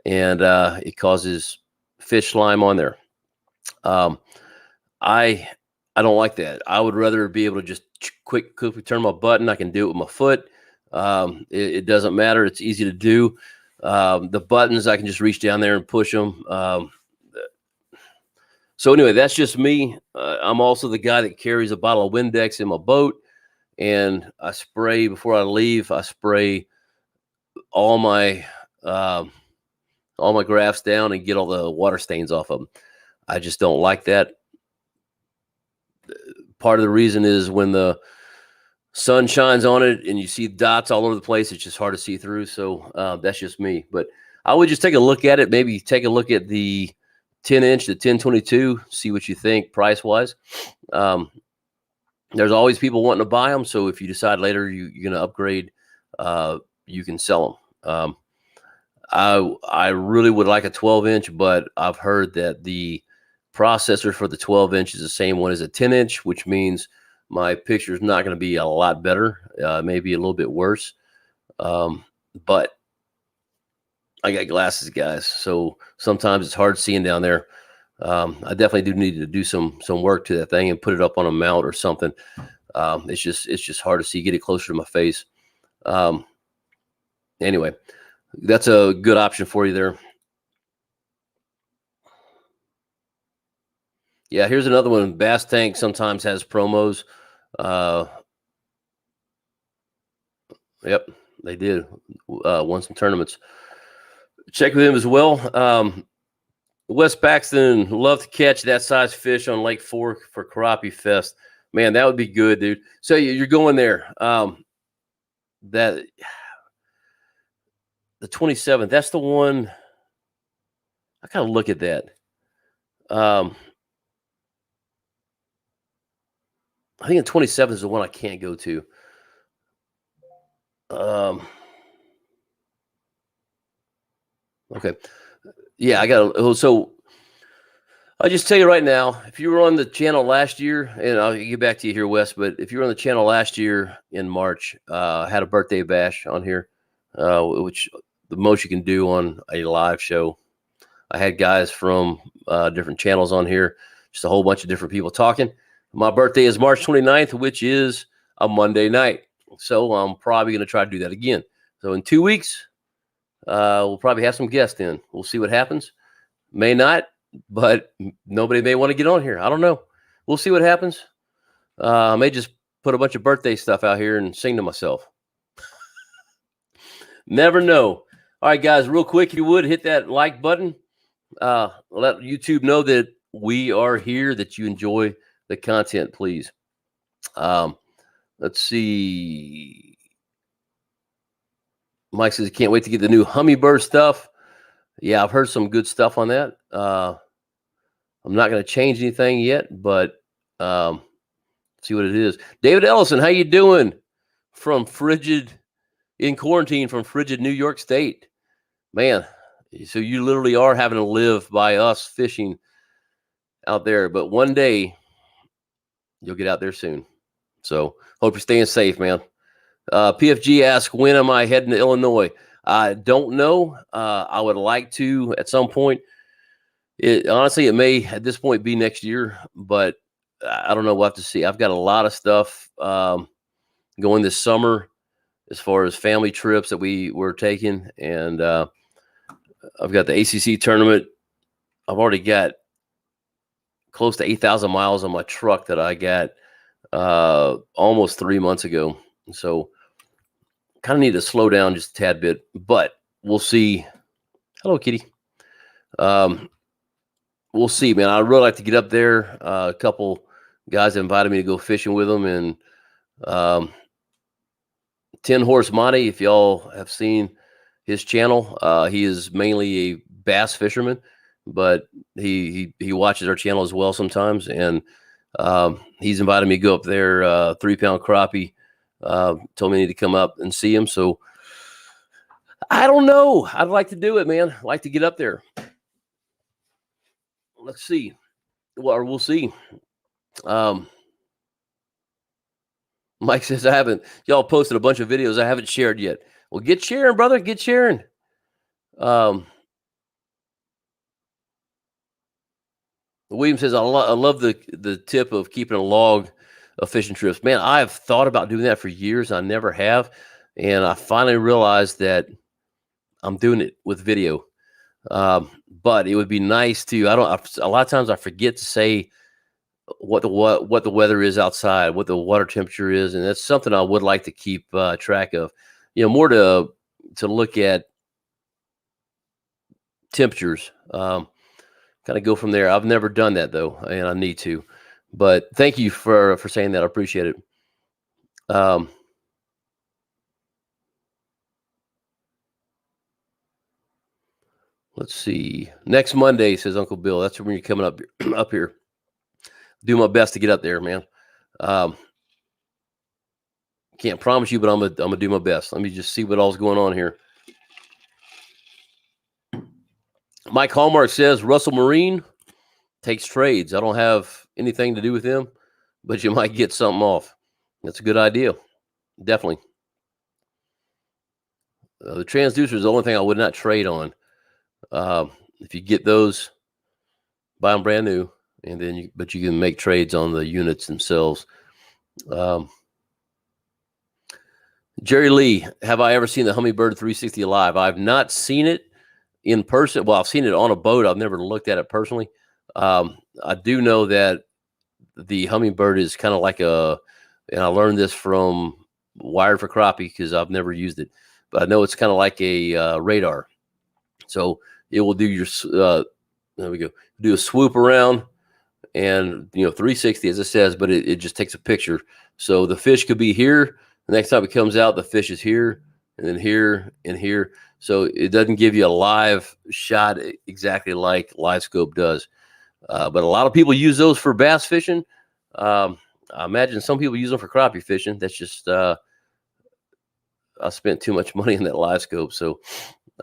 and it causes fish slime on there. I don't like that. I would rather be able to just quickly turn my button. I can do it with my foot. It doesn't matter. It's easy to do. The buttons, I can just reach down there and push them. So anyway, that's just me. I'm also the guy that carries a bottle of Windex in my boat, and I spray before I leave. I spray all my grafts down and get all the water stains off of them. I just don't like that. Part of the reason is when the sun shines on it and you see dots all over the place, it's just hard to see through. So that's just me. But I would just take a look at it. Maybe take a look at the 10-inch, the 1022, see what you think price-wise. There's always people wanting to buy them. So if you decide later you're going to upgrade, you can sell them. I really would like a 12-inch, but I've heard that the processor for the 12-inch is the same one as a 10-inch, which means my picture is not going to be a lot better, maybe a little bit worse. But I got glasses, guys, so sometimes it's hard seeing down there. I definitely do need to do some work to that thing and put it up on a mount or something. It's just hard to see, get it closer to my face. Anyway, that's a good option for you there. Yeah, here's another one. Bass Tank sometimes has promos. Yep, they did. Won some tournaments. Check with him as well. Wes Paxton, love to catch that size fish on Lake Fork for Crappie Fest. Man, that would be good, dude. So you're going there. That the 27th, that's the one. I gotta look at that. I think the 27th is the one I can't go to. Okay. Yeah, I got. So I'll just tell you right now, if you were on the channel last year, and I'll get back to you here, Wes, but if you were on the channel last year in March, I had a birthday bash on here, which the most you can do on a live show. I had guys from different channels on here, just a whole bunch of different people talking. My birthday is March 29th, which is a Monday night. So I'm probably going to try to do that again. So in 2 weeks, we'll probably have some guests in. We'll see what happens. May not, but nobody may want to get on here. I don't know. We'll see what happens. I may just put a bunch of birthday stuff out here and sing to myself. Never know. All right, guys, real quick, if you would hit that like button. Let YouTube know that we are here, that you enjoy the content, please. Let's see. Mike says, can't wait to get the new Hummingbird stuff. Yeah, I've heard some good stuff on that. I'm not going to change anything yet, but see what it is. David Ellison, how you doing? From in quarantine from frigid New York State. Man, so you literally are having to live by us fishing out there. But one day, you'll get out there soon. So hope you're staying safe, man. PFG asks, when am I heading to Illinois? I don't know. I would like to at some point. Honestly, it may at this point be next year, but I don't know. We'll have to see. I've got a lot of stuff going this summer as far as family trips that we're taking. And I've got the ACC tournament. I've already got close to 8,000 miles on my truck that I got almost 3 months ago. So kind of need to slow down just a tad bit, but we'll see. Hello, Kitty. We'll see, man. I'd really like to get up there. A couple guys invited me to go fishing with them, and 10 Horse Monty, if y'all have seen his channel, he is mainly a bass fisherman, but he watches our channel as well sometimes, and he's invited me to go up there, 3-pound crappie. Told me I need to come up and see him. So I don't know. I'd like to do it, man. I'd like to get up there. Let's see. Well, we'll see. Mike says, y'all posted a bunch of videos I haven't shared yet. Well, get sharing, brother. Get sharing. William says, I love the tip of keeping a log of fishing trips. Man, I've thought about doing that for years. I never have. And I finally realized that I'm doing it with video. But it would be nice to, a lot of times I forget to say what the weather is outside, what the water temperature is. And that's something I would like to keep track of, more to look at temperatures, kind of go from there. I've never done that though, and I need to, but thank you for saying that. I appreciate it. Let's see. Next Monday, says Uncle Bill. That's when you're coming up here. Do my best to get up there, man. Can't promise you, but I'm gonna do my best. Let me just see what all's going on here. Mike Hallmark says Russell Marine takes trades. I don't have anything to do with him. but you might get something off. That's a good idea. Definitely. The transducer is the only thing I would not trade on. If you get those, buy them brand new, and then but you can make trades on the units themselves. Jerry Lee, have I ever seen the Hummingbird 360 live? I've not seen it in person. Well, I've seen it on a boat. I've never looked at it personally. I do know that the Hummingbird is kind of like and I learned this from Wired for Crappie because I've never used it, but I know it's kind of like a radar. So it will do your, there we go, do a swoop around and, 360 as it says, but it just takes a picture. So the fish could be here. The next time it comes out, the fish is here and then here and here. So it doesn't give you a live shot exactly like Live Scope does. But a lot of people use those for bass fishing. I imagine some people use them for crappie fishing. That's just, I spent too much money on that Live Scope. So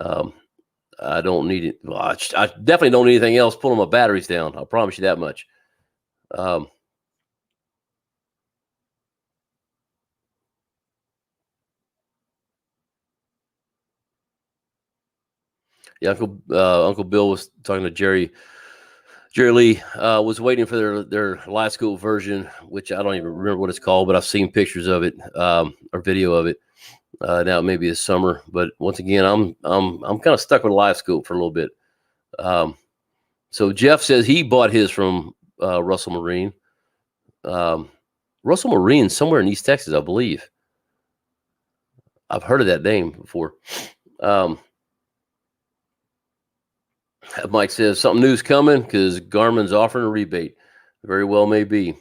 I don't need it. Well, I definitely don't need anything else pulling my batteries down. I'll promise you that much. Yeah, Uncle Bill was talking to Jerry Lee was waiting for their Live Scope version, which I don't even remember what it's called, but I've seen pictures of it or video of it. Now maybe this summer, but once again, I'm kind of stuck with Live Scope for a little bit. So Jeff says he bought his from Russell Marine. Russell Marine somewhere in East Texas, I believe. I've heard of that name before. Mike says something new's coming because Garmin's offering a rebate. Very well may be.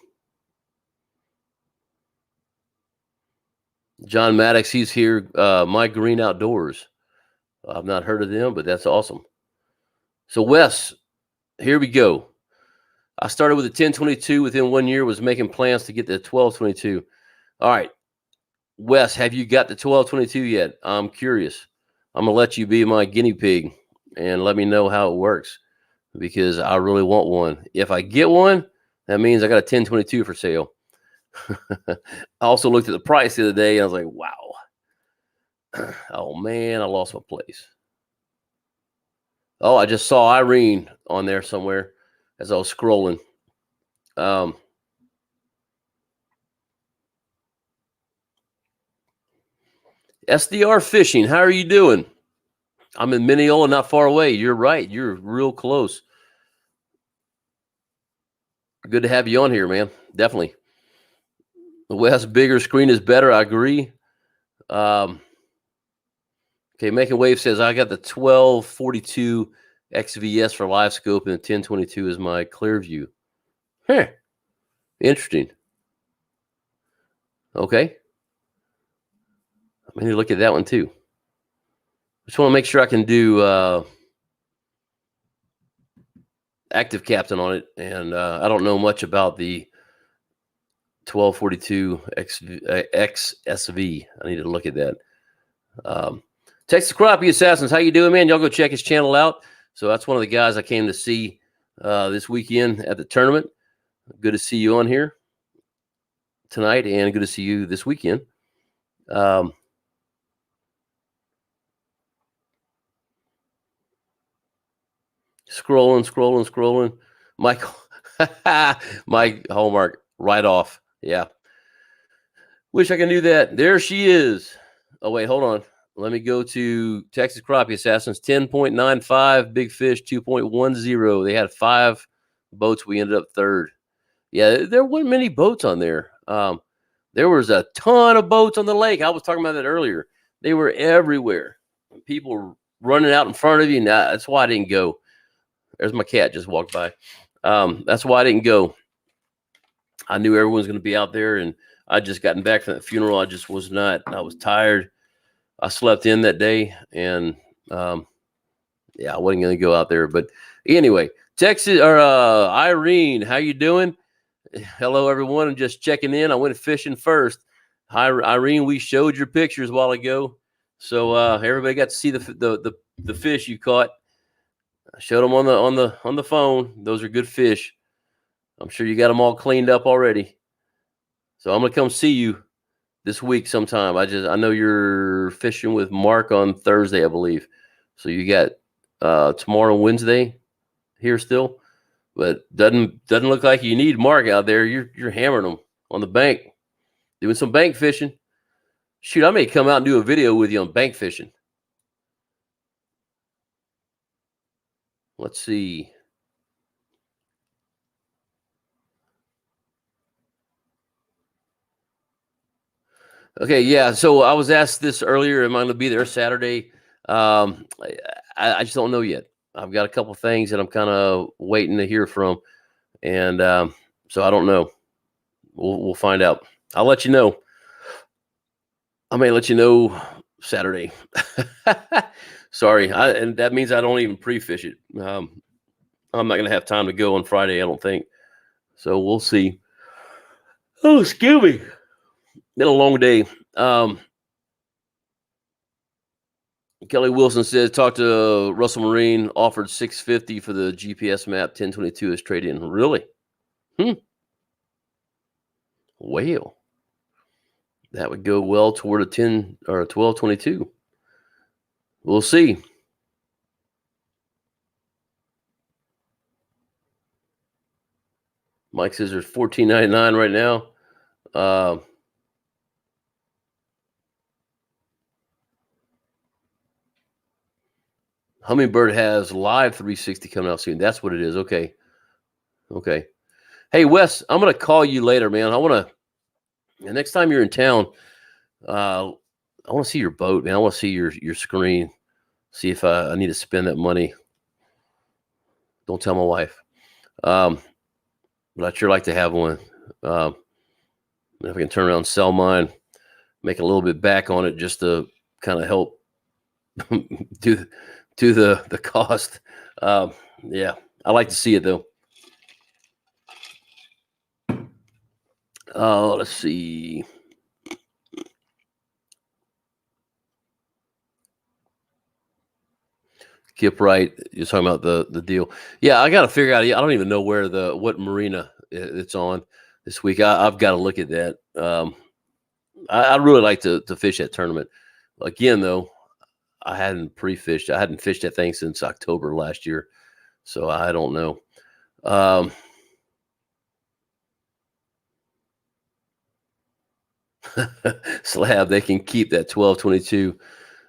John Maddox, he's here. My Green Outdoors. I've not heard of them, but that's awesome. So Wes, here we go. I started with a 1022 within 1 year, was making plans to get the 1222. All right. Wes, have you got the 1222 yet? I'm curious. I'm going to let you be my guinea pig and let me know how it works because I really want one. If I get one, that means I got a 1022 for sale. I also looked at the price the other day and I was like, wow. Oh, man, I lost my place. Oh, I just saw Irene on there somewhere as I was scrolling. SDR Fishing, how are you doing? I'm in Mineola, not far away. You're right. You're real close. Good to have you on here, man. Definitely. The West bigger screen is better. I agree. Okay, Making Wave says I got the 1242 XVS for Live Scope and the 1022 is my clear view. Huh. Interesting. Okay. I mean, look at that one too. Just want to make sure I can do active captain on it, and I don't know much about the 1242 XSV. I need to look at that. Texas Crappie Assassins, how you doing, man? Y'all go check his channel out. So that's one of the guys I came to see this weekend at the tournament. Good to see you on here tonight, and good to see you this weekend. Scrolling. Michael, Mike Hallmark, right off. Yeah. Wish I can do that. There she is. Oh, wait, hold on. Let me go to Texas Crappie Assassins, 10.95, Big Fish, 2.10. They had 5 boats. We ended up third. Yeah, there weren't many boats on there. There was a ton of boats on the lake. I was talking about that earlier. They were everywhere. People running out in front of you. Nah, that's why I didn't go. There's my cat just walked by. That's why I didn't go. I knew everyone was going to be out there, and I just gotten back from the funeral. I just was not. I was tired. I slept in that day, and yeah, I wasn't going to go out there. But anyway, Texas or Irene, how you doing? Hello, everyone. I'm just checking in. I went fishing first. Hi, Irene. We showed your pictures a while ago, so everybody got to see the fish you caught. I showed them on the phone. Those are good fish. I'm sure you got them all cleaned up already. So I'm gonna come see you this week sometime. I know you're fishing with Mark on Thursday, I believe. So you got tomorrow, Wednesday here still, but doesn't look like you need Mark out there. You're hammering them on the bank, doing some bank fishing. Shoot, I may come out and do a video with you on bank fishing. Let's see. Okay, yeah. So I was asked this earlier. Am I going to be there Saturday? I just don't know yet. I've got a couple things that I'm kind of waiting to hear from, and so I don't know. We'll find out. I'll let you know. I may let you know Saturday. Sorry, and that means I don't even pre-fish it. I'm not going to have time to go on Friday, I don't think. So we'll see. Oh, excuse me. Been a long day. Kelly Wilson says, talk to Russell Marine, offered $650 for the GPS map, 1022 as trade-in. Really? Well, that would go well toward a 10 or a 1222. We'll see. Mike says there's $14.99 right now. Hummingbird has live 360 coming out soon. That's what it is. Okay. Hey, Wes, I'm going to call you later, man. The next time you're in town, I want to see your boat, man. I want to see your screen. See if I need to spend that money. Don't tell my wife. But I'd sure like to have one. If I can turn around and sell mine, make a little bit back on it just to kind of help do the cost. Yeah, I like to see it though. Let's see. Kip Wright, you're talking about the deal. Yeah, I got to figure out. I don't even know what marina it's on this week. I've got to look at that. I'd really like to fish that tournament. Again, though, I hadn't pre-fished. I hadn't fished that thing since October last year, so I don't know. Slab, they can keep that 1222.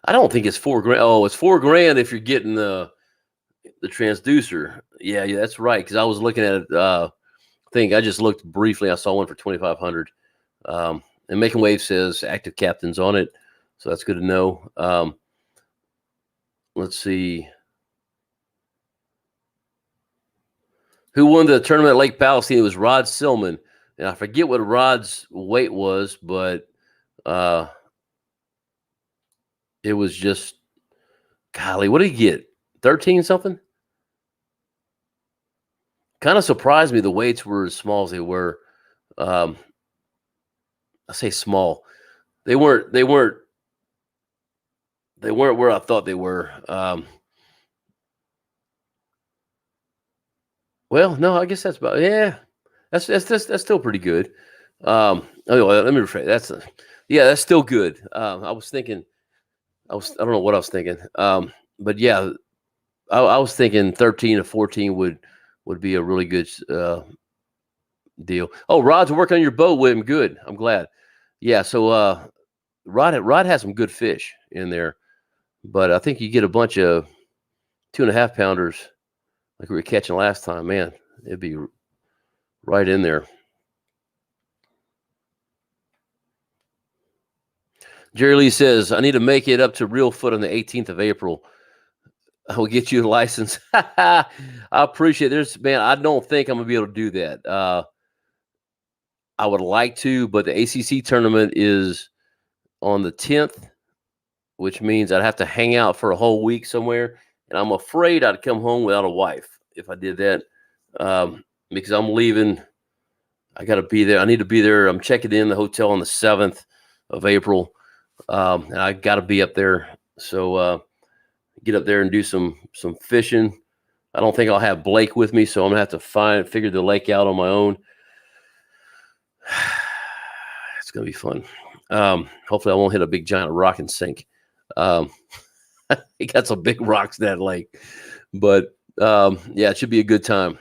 I don't think it's $4,000. Oh, it's $4,000 if you're getting the transducer. Yeah, that's right. Because I was looking at it. I think I just looked briefly. I saw one for 2,500. And Making Wave says active captains on it, so that's good to know. Let's see. Who won the tournament at Lake Palestine? It was Rod Silman. And I forget what Rod's weight was, but it was just, golly, what did he get? 13 something? Kind of surprised me the weights were as small as they were. I say small. They weren't where I thought they were. Well, no, I guess that's about, yeah. That's still pretty good. Let me rephrase. That's still good. I don't know what I was thinking. But yeah, I was thinking 13 to 14 would be a really good deal. Oh, Rod's working on your boat with him. Good. I'm glad. Yeah. So Rod has some good fish in there, but I think you get a bunch of 2.5 pounders like we were catching last time. Man, it'd be right in there. Jerry Lee says, I need to make it up to Real Foot on the 18th of April. I will get you a license. I appreciate it. Man, I don't think I'm going to be able to do that. I would like to, but the ACC tournament is on the 10th, which means I'd have to hang out for a whole week somewhere. And I'm afraid I'd come home without a wife if I did that, because I'm leaving. I got to be there. I need to be there. I'm checking in the hotel on the 7th of April. And I got to be up there. So get up there and do some fishing. I don't think I'll have Blake with me, so I'm going to have to figure the lake out on my own. going to be fun. Hopefully I won't hit a big giant rock and sink. He got some big rocks in that lake, but yeah, it should be a good time.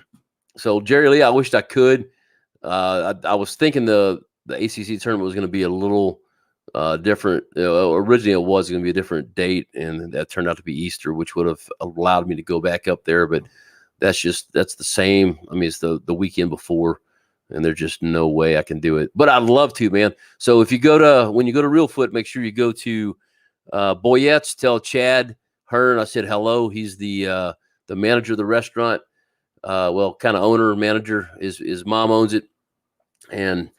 So Jerry Lee, I wished I could. I was thinking the ACC tournament was going to be a little different. Originally, it was going to be a different date, and that turned out to be Easter, which would have allowed me to go back up there. But that's the same. I mean, it's the weekend before, and there's just no way I can do it. But I'd love to, man. So if you when you go to Real Foot, make sure you go to Boyette's. Tell Chad Hearn I said hello. He's the manager of the restaurant. Well, kind of owner, manager. His mom owns it, and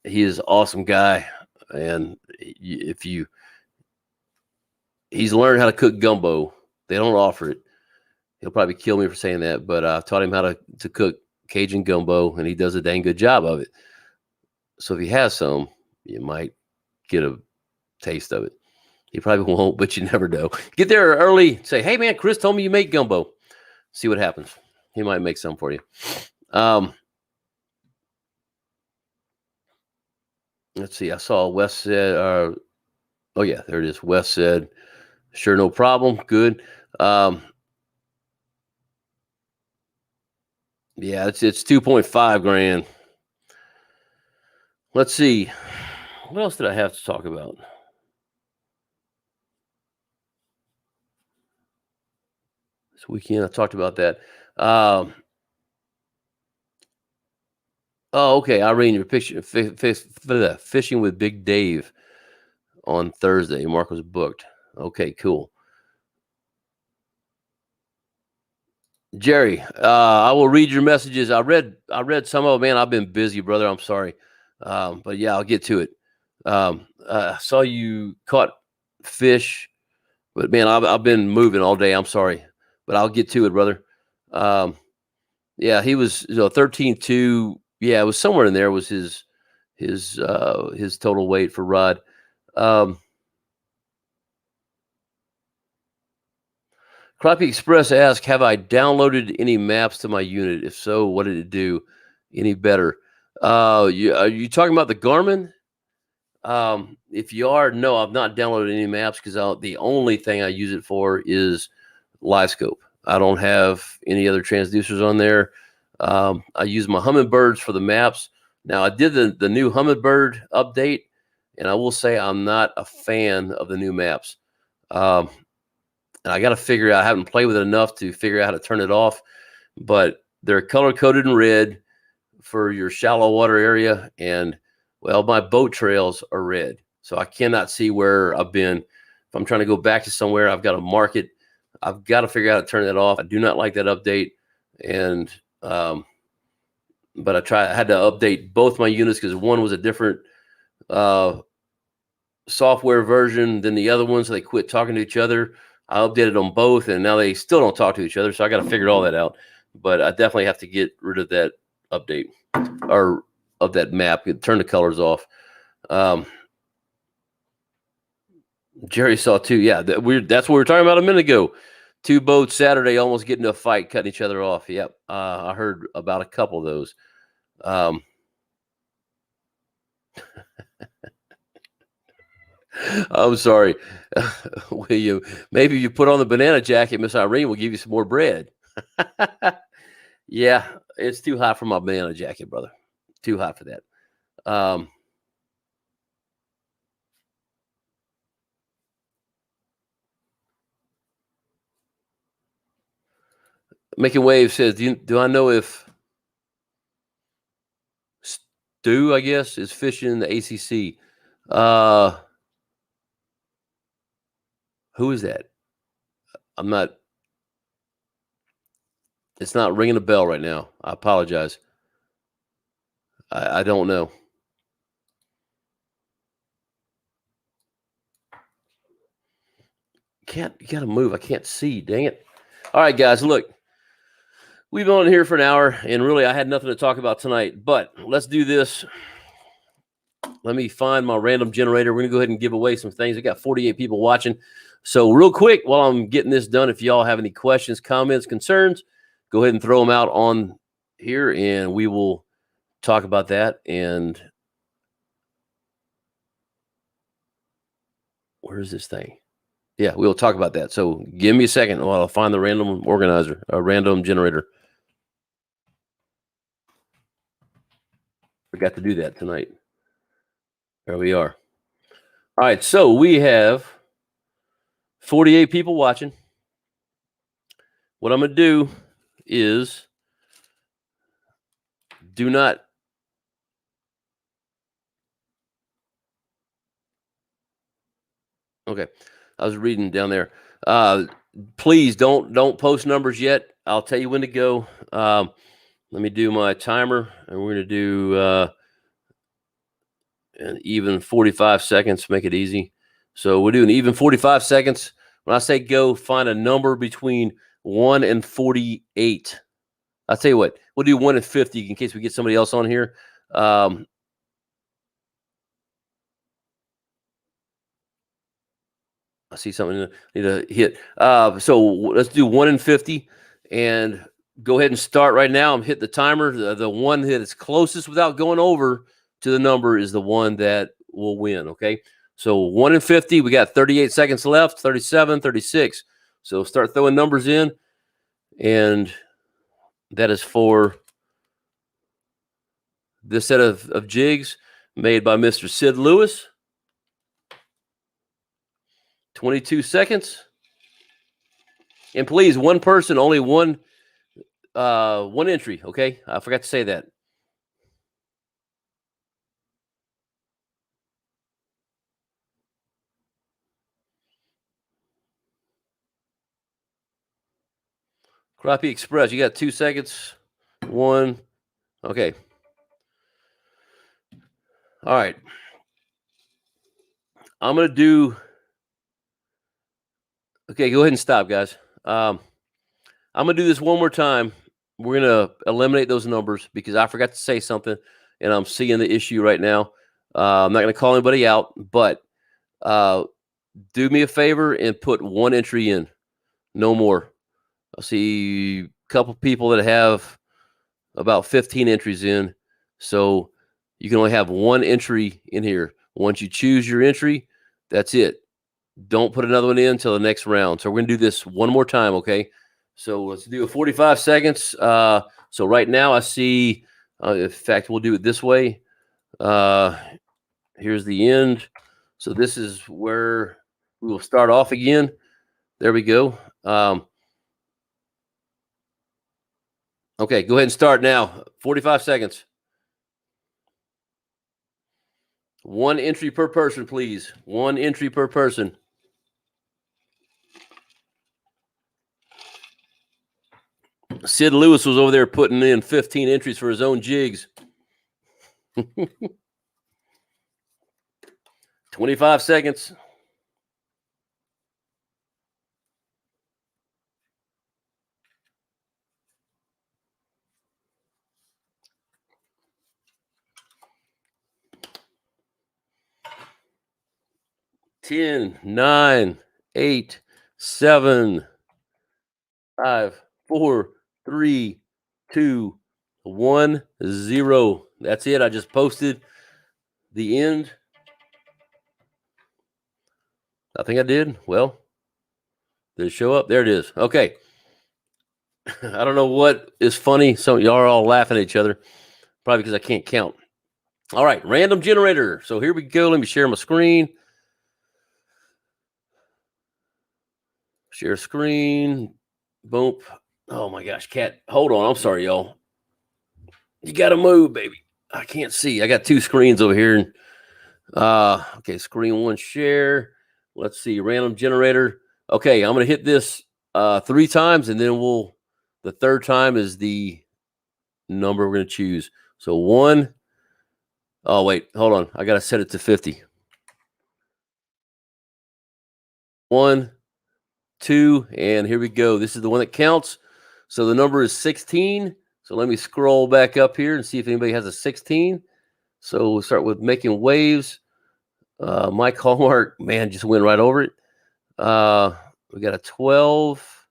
he is an awesome guy. And he's learned how to cook gumbo. They don't offer it. He'll probably kill me for saying that, but I taught him how to cook Cajun gumbo, and he does a dang good job of it. So if he has some, you might get a taste of it. He probably won't, but you never know. Get there early. Say, hey, man, Chris told me you make gumbo. See what happens. He might make some for you. Let's see. I saw Wes said, oh, yeah, there it is. Wes said, sure, no problem. Good. Yeah, it's 2.5 grand. Let's see. What else did I have to talk about? This weekend, I talked about that. Oh, okay. Irene, your picture, fishing with Big Dave on Thursday. Mark was booked. Okay, cool. Jerry, I will read your messages. I read some of them. Man, I've been busy, brother. I'm sorry. But yeah, I'll get to it. I saw you caught fish, but man, I've been moving all day. I'm sorry, but I'll get to it, brother. Yeah, he was 13.2. Yeah, it was somewhere in there was his total weight for Rod. Crappie Express asked, have I downloaded any maps to my unit? If so, what did it do? Any better? Are you talking about the Garmin? If you are, no, I've not downloaded any maps because the only thing I use it for is LiveScope. I don't have any other transducers on there. I use my Humminbirds for the maps. Now, I did the new Humminbird update, and I will say I'm not a fan of the new maps. And I got to figure out, I haven't played with it enough to figure out how to turn it off, but they're color-coded in red for your shallow water area. And, well, my boat trails are red. So I cannot see where I've been. If I'm trying to go back to somewhere, I've got to mark it. I've got to figure out how to turn that off. I do not like that update. And, but I had to update both my units because one was a different software version than the other one. So they quit talking to each other. I updated them both, and now they still don't talk to each other. So I got to figure all that out. But I definitely have to get rid of that update or of that map. Turn the colors off. Jerry saw two. Yeah, that's what we were talking about a minute ago. Two boats Saturday almost getting into a fight, cutting each other off. Yep, I heard about a couple of those. I'm sorry, William. Maybe you put on the banana jacket, Miss Irene will give you some more bread. Yeah, it's too hot for my banana jacket, brother. Too hot for that. Making Waves says, do I know if Stu, I guess, is fishing in the ACC? Who is that? I'm not. It's not ringing a bell right now. I apologize. I don't know. You gotta move. I can't see. Dang it. All right, guys, look. We've been on here for an hour, and really I had nothing to talk about tonight, but let's do this. Let me find my random generator. We're going to go ahead and give away some things. I got 48 people watching. So real quick, while I'm getting this done, if y'all have any questions, comments, concerns, go ahead and throw them out on here, and we will talk about that. And Where is this thing? Yeah, we'll talk about that. So give me a second while I'll find the random organizer, a random generator. Forgot to do that tonight. There we are. All right, so we have 48 people watching. What I'm going to do is do not. Okay, I was reading down there. Please don't post numbers yet. I'll tell you when to go. Let me do my timer, and we're going to do an even 45 seconds. Make it easy. So we're doing even 45 seconds. When I say go, find a number between 1 and 48. I'll tell you what, we'll do 1 and 50 in case we get somebody else on here. I see something I need to hit. So let's do 1 and 50 and go ahead and start right now. I'm hitting the timer. The one that is closest without going over to the number is the one that will win. Okay. So 1 and 50, we got 38 seconds left, 37, 36. So start throwing numbers in. And that is for this set of jigs made by Mr. Sid Lewis. 22 seconds. And please, one person, only one entry, okay? I forgot to say that. Crappie Express, you got 2 seconds. 1. Okay. All right. I'm going to do. Okay, go ahead and stop, guys. I'm going to do this one more time. We're going to eliminate those numbers because I forgot to say something, and I'm seeing the issue right now. I'm not going to call anybody out, but do me a favor and put one entry in. No more. I see a couple people that have about 15 entries in. So you can only have one entry in here. Once you choose your entry, that's it. Don't put another one in until the next round. So we're going to do this one more time, okay? So let's do a 45 seconds. So right now I see, in fact, we'll do it this way. Here's the end. So this is where we will start off again. There we go. Okay, go ahead and start now. 45 seconds. One entry per person, please. One entry per person. Sid Lewis was over there putting in 15 entries for his own jigs. 25 seconds. Ten, 9, 8, 7, 5, 4, 3, 2, 1, 0. That's it. I just posted the end. I think I did. Well, did it show up? There it is. Okay. I don't know what is funny. Some y'all are all laughing at each other. Probably because I can't count. All right, random generator. So here we go. Let me share my screen. Share screen. Boom. Oh my gosh, cat. Hold on. I'm sorry, y'all. You got to move, baby. I can't see. I got two screens over here. Okay, screen one share. Let's see. Random generator. Okay, I'm going to hit this 3 times, and then the third time is the number we're going to choose. So 1. Oh, wait. Hold on. I got to set it to 50. 1, 2, and here we go. This is the one that counts. So the number is 16. So let me scroll back up here and see if anybody has a 16. So we'll start with making waves. Mike Hallmark, man, just went right over it. We got a 12.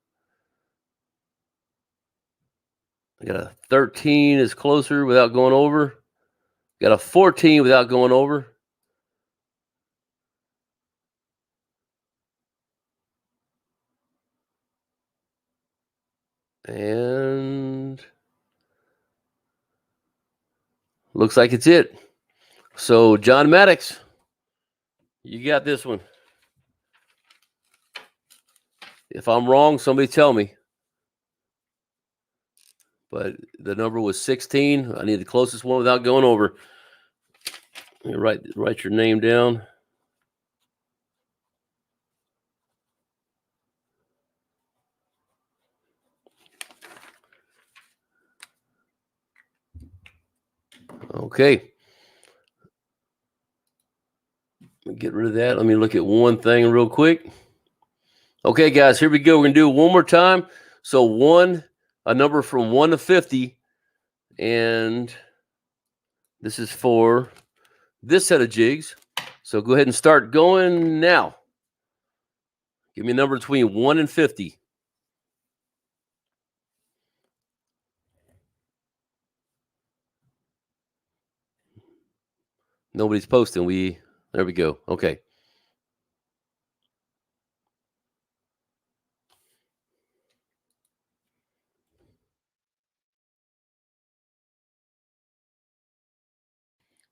We got a 13 is closer without going over. Got a 14 without going over. And looks like it's it. So, John Maddox, you got this one. If I'm wrong, somebody tell me. But the number was 16. I need the closest one without going over. You write your name down. Okay. Get rid of that. Let me look at one thing real quick. Okay, guys, here we go. We're going to do it one more time. So a number from 1 to 50. And this is for this set of jigs. So go ahead and start going now. Give me a number between 1 and 50. Nobody's posting. There we go. Okay.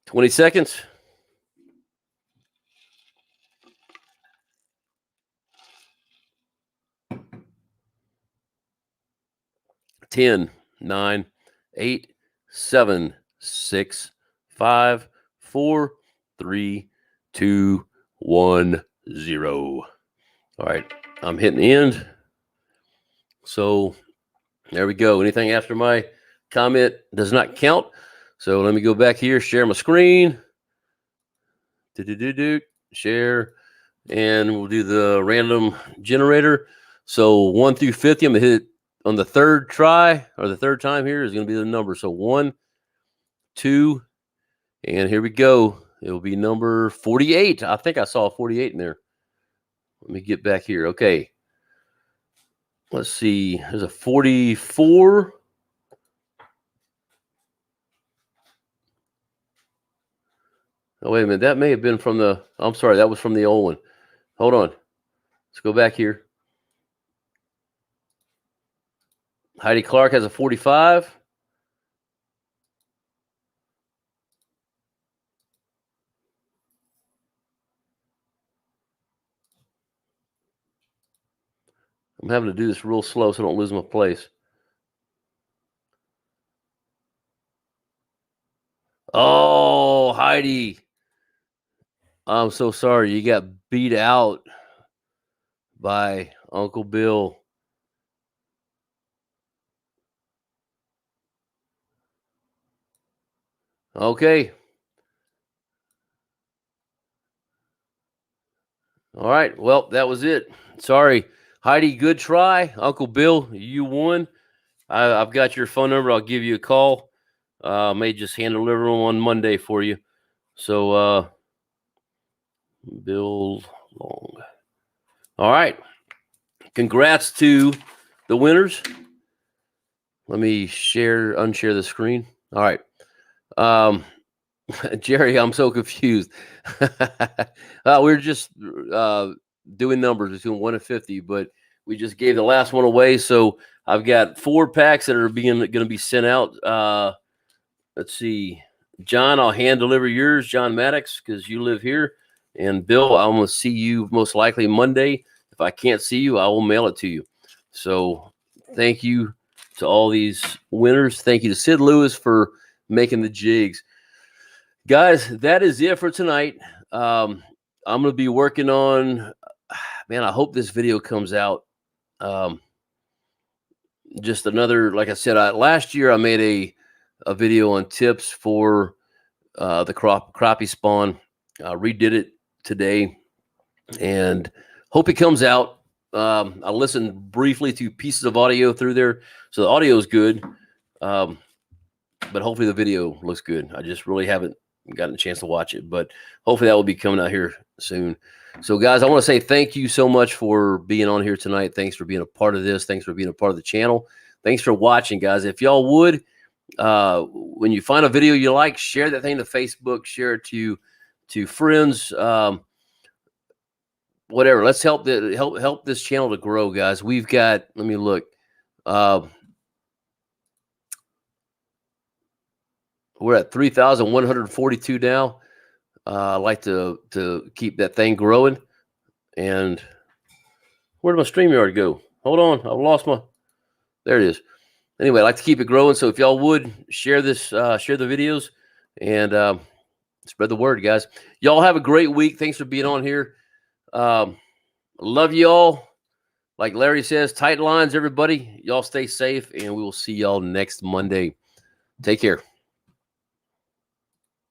$20 seconds. 10, 9, 8, 7, 6, 5, 4, 3, 2, 1, 0. All right, I'm hitting end. So there we go. Anything after my comment does not count. So let me go back here, share my screen. Share, and we'll do the random generator. So 1 through 50, I'm gonna hit on the third try, or the third time here is gonna be the number. So 1, 2, and here we go. It will be number 48. I think I saw a 48 in there. Let me get back here. Okay. Let's see. There's a 44. Oh, wait a minute. That may have been from I'm sorry. That was from the old one. Hold on. Let's go back here. Heidi Clark has a 45. I'm having to do this real slow so I don't lose my place. Oh, Heidi. I'm so sorry. You got beat out by Uncle Bill. Okay. All right. Well, that was it. Sorry. Heidi, good try. Uncle Bill, you won. I've got your phone number. I'll give you a call. May just hand deliver them on Monday for you. So, Bill Long. All right. Congrats to the winners. Let me unshare the screen. All right. Jerry, I'm so confused. We're just doing numbers between 1 and 50, but we just gave the last one away. So I've got 4 packs that are going to be sent out. Let's see. John, I'll hand deliver yours, John Maddox, because you live here. And Bill, I'm going to see you most likely Monday. If I can't see you, I will mail it to you. So thank you to all these winners. Thank you to Sid Lewis for making the jigs. Guys, that is it for tonight. I'm going to be working on, man, I hope this video comes out. Just another, like I said, last year I made a video on tips for the crappie spawn. Redid it today and hope it comes out. I listened briefly to pieces of audio through there, so the audio is good, but hopefully the video looks good. I just really haven't gotten a chance to watch it, but hopefully that will be coming out here soon. So guys, I want to say thank you so much for being on here tonight. Thanks for being a part of this. Thanks for being a part of the channel. Thanks for watching, guys. If y'all would, when you find a video you like, share that thing to Facebook, share it to friends, whatever. Let's help this channel to grow, guys. We've got, let me look, We're at 3,142 now. I like to keep that thing growing. And where did my StreamYard go? Hold on, I've lost my. There it is. Anyway, I like to keep it growing. So if y'all would share this, share the videos, and spread the word, guys. Y'all have a great week. Thanks for being on here. Love y'all. Like Larry says, tight lines, everybody. Y'all stay safe, and we will see y'all next Monday. Take care.